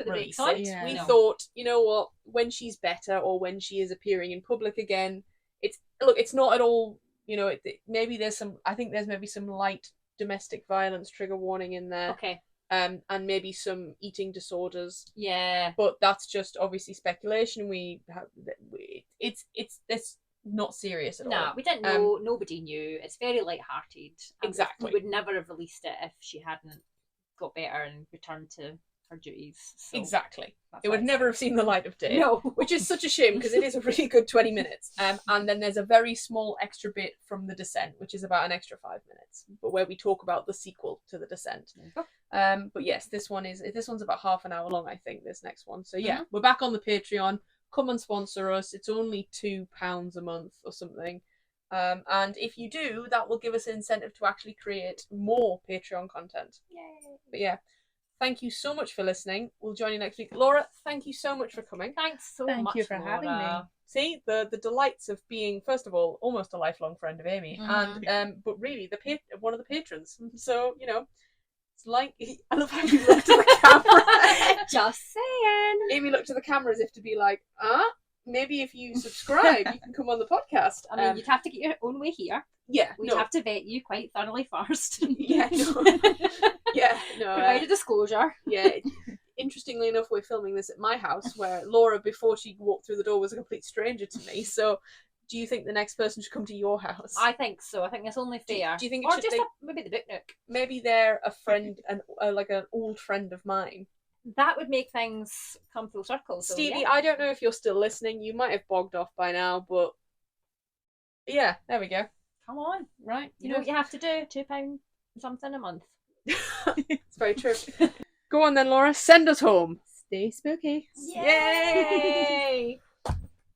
Speaker 3: release it.
Speaker 2: Yeah.
Speaker 3: We thought, you know what, when she's better or when she is appearing in public again, it's not at all, maybe there's some light domestic violence trigger warning in there.
Speaker 2: Okay.
Speaker 3: And maybe some eating disorders.
Speaker 2: Yeah.
Speaker 3: But that's just obviously speculation. It's not serious at all.
Speaker 2: No, we didn't know. Nobody knew. It's very light-hearted.
Speaker 3: Exactly.
Speaker 2: We would never have released it if she hadn't got better and returned to her duties. So
Speaker 3: exactly. It would never have seen the light of day.
Speaker 2: No.
Speaker 3: Which is such a shame, because it is a really good 20 minutes. And then there's a very small extra bit from The Descent, which is about an extra 5 minutes, but where we talk about the sequel to The Descent. But yes, this one's about half an hour long, I think, this next one. So yeah, we're back on the Patreon. Come and sponsor us. It's only £2 a month or something. And if you do, that will give us an incentive to actually create more Patreon content.
Speaker 2: Yay.
Speaker 3: But yeah, thank you so much for listening. We'll join you next week. Laura, thank you so much for coming.
Speaker 2: Thanks so much.
Speaker 4: Thank you for having me.
Speaker 3: See, the delights of being, first of all, almost a lifelong friend of Amy, and but really one of the patrons. So, it's like, I love how you looked at the camera.
Speaker 2: Just saying.
Speaker 3: Amy looked at the camera as if to be like, maybe if you subscribe, you can come on the podcast.
Speaker 2: I mean, you'd have to get your own way here.
Speaker 3: Yeah,
Speaker 2: We'd have to vet you quite thoroughly first.
Speaker 3: Yeah, no.
Speaker 2: Provide a disclosure.
Speaker 3: Yeah. Interestingly enough, we're filming this at my house, where Laura, before she walked through the door, was a complete stranger to me. So, do you think the next person should come to your house?
Speaker 2: I think so. I think it's only fair.
Speaker 3: Do you think
Speaker 2: maybe the Book Nook?
Speaker 3: Maybe they're a friend, like an old friend of mine.
Speaker 2: That would make things come full circle. So,
Speaker 3: Stevie, I don't know if you're still listening. You might have bogged off by now, but yeah, there we go.
Speaker 2: Come on.
Speaker 3: Right.
Speaker 2: You know what you have to do? £2 something a month.
Speaker 3: It's very true. Go on then, Laura. Send us home.
Speaker 4: Stay spooky.
Speaker 2: Yay!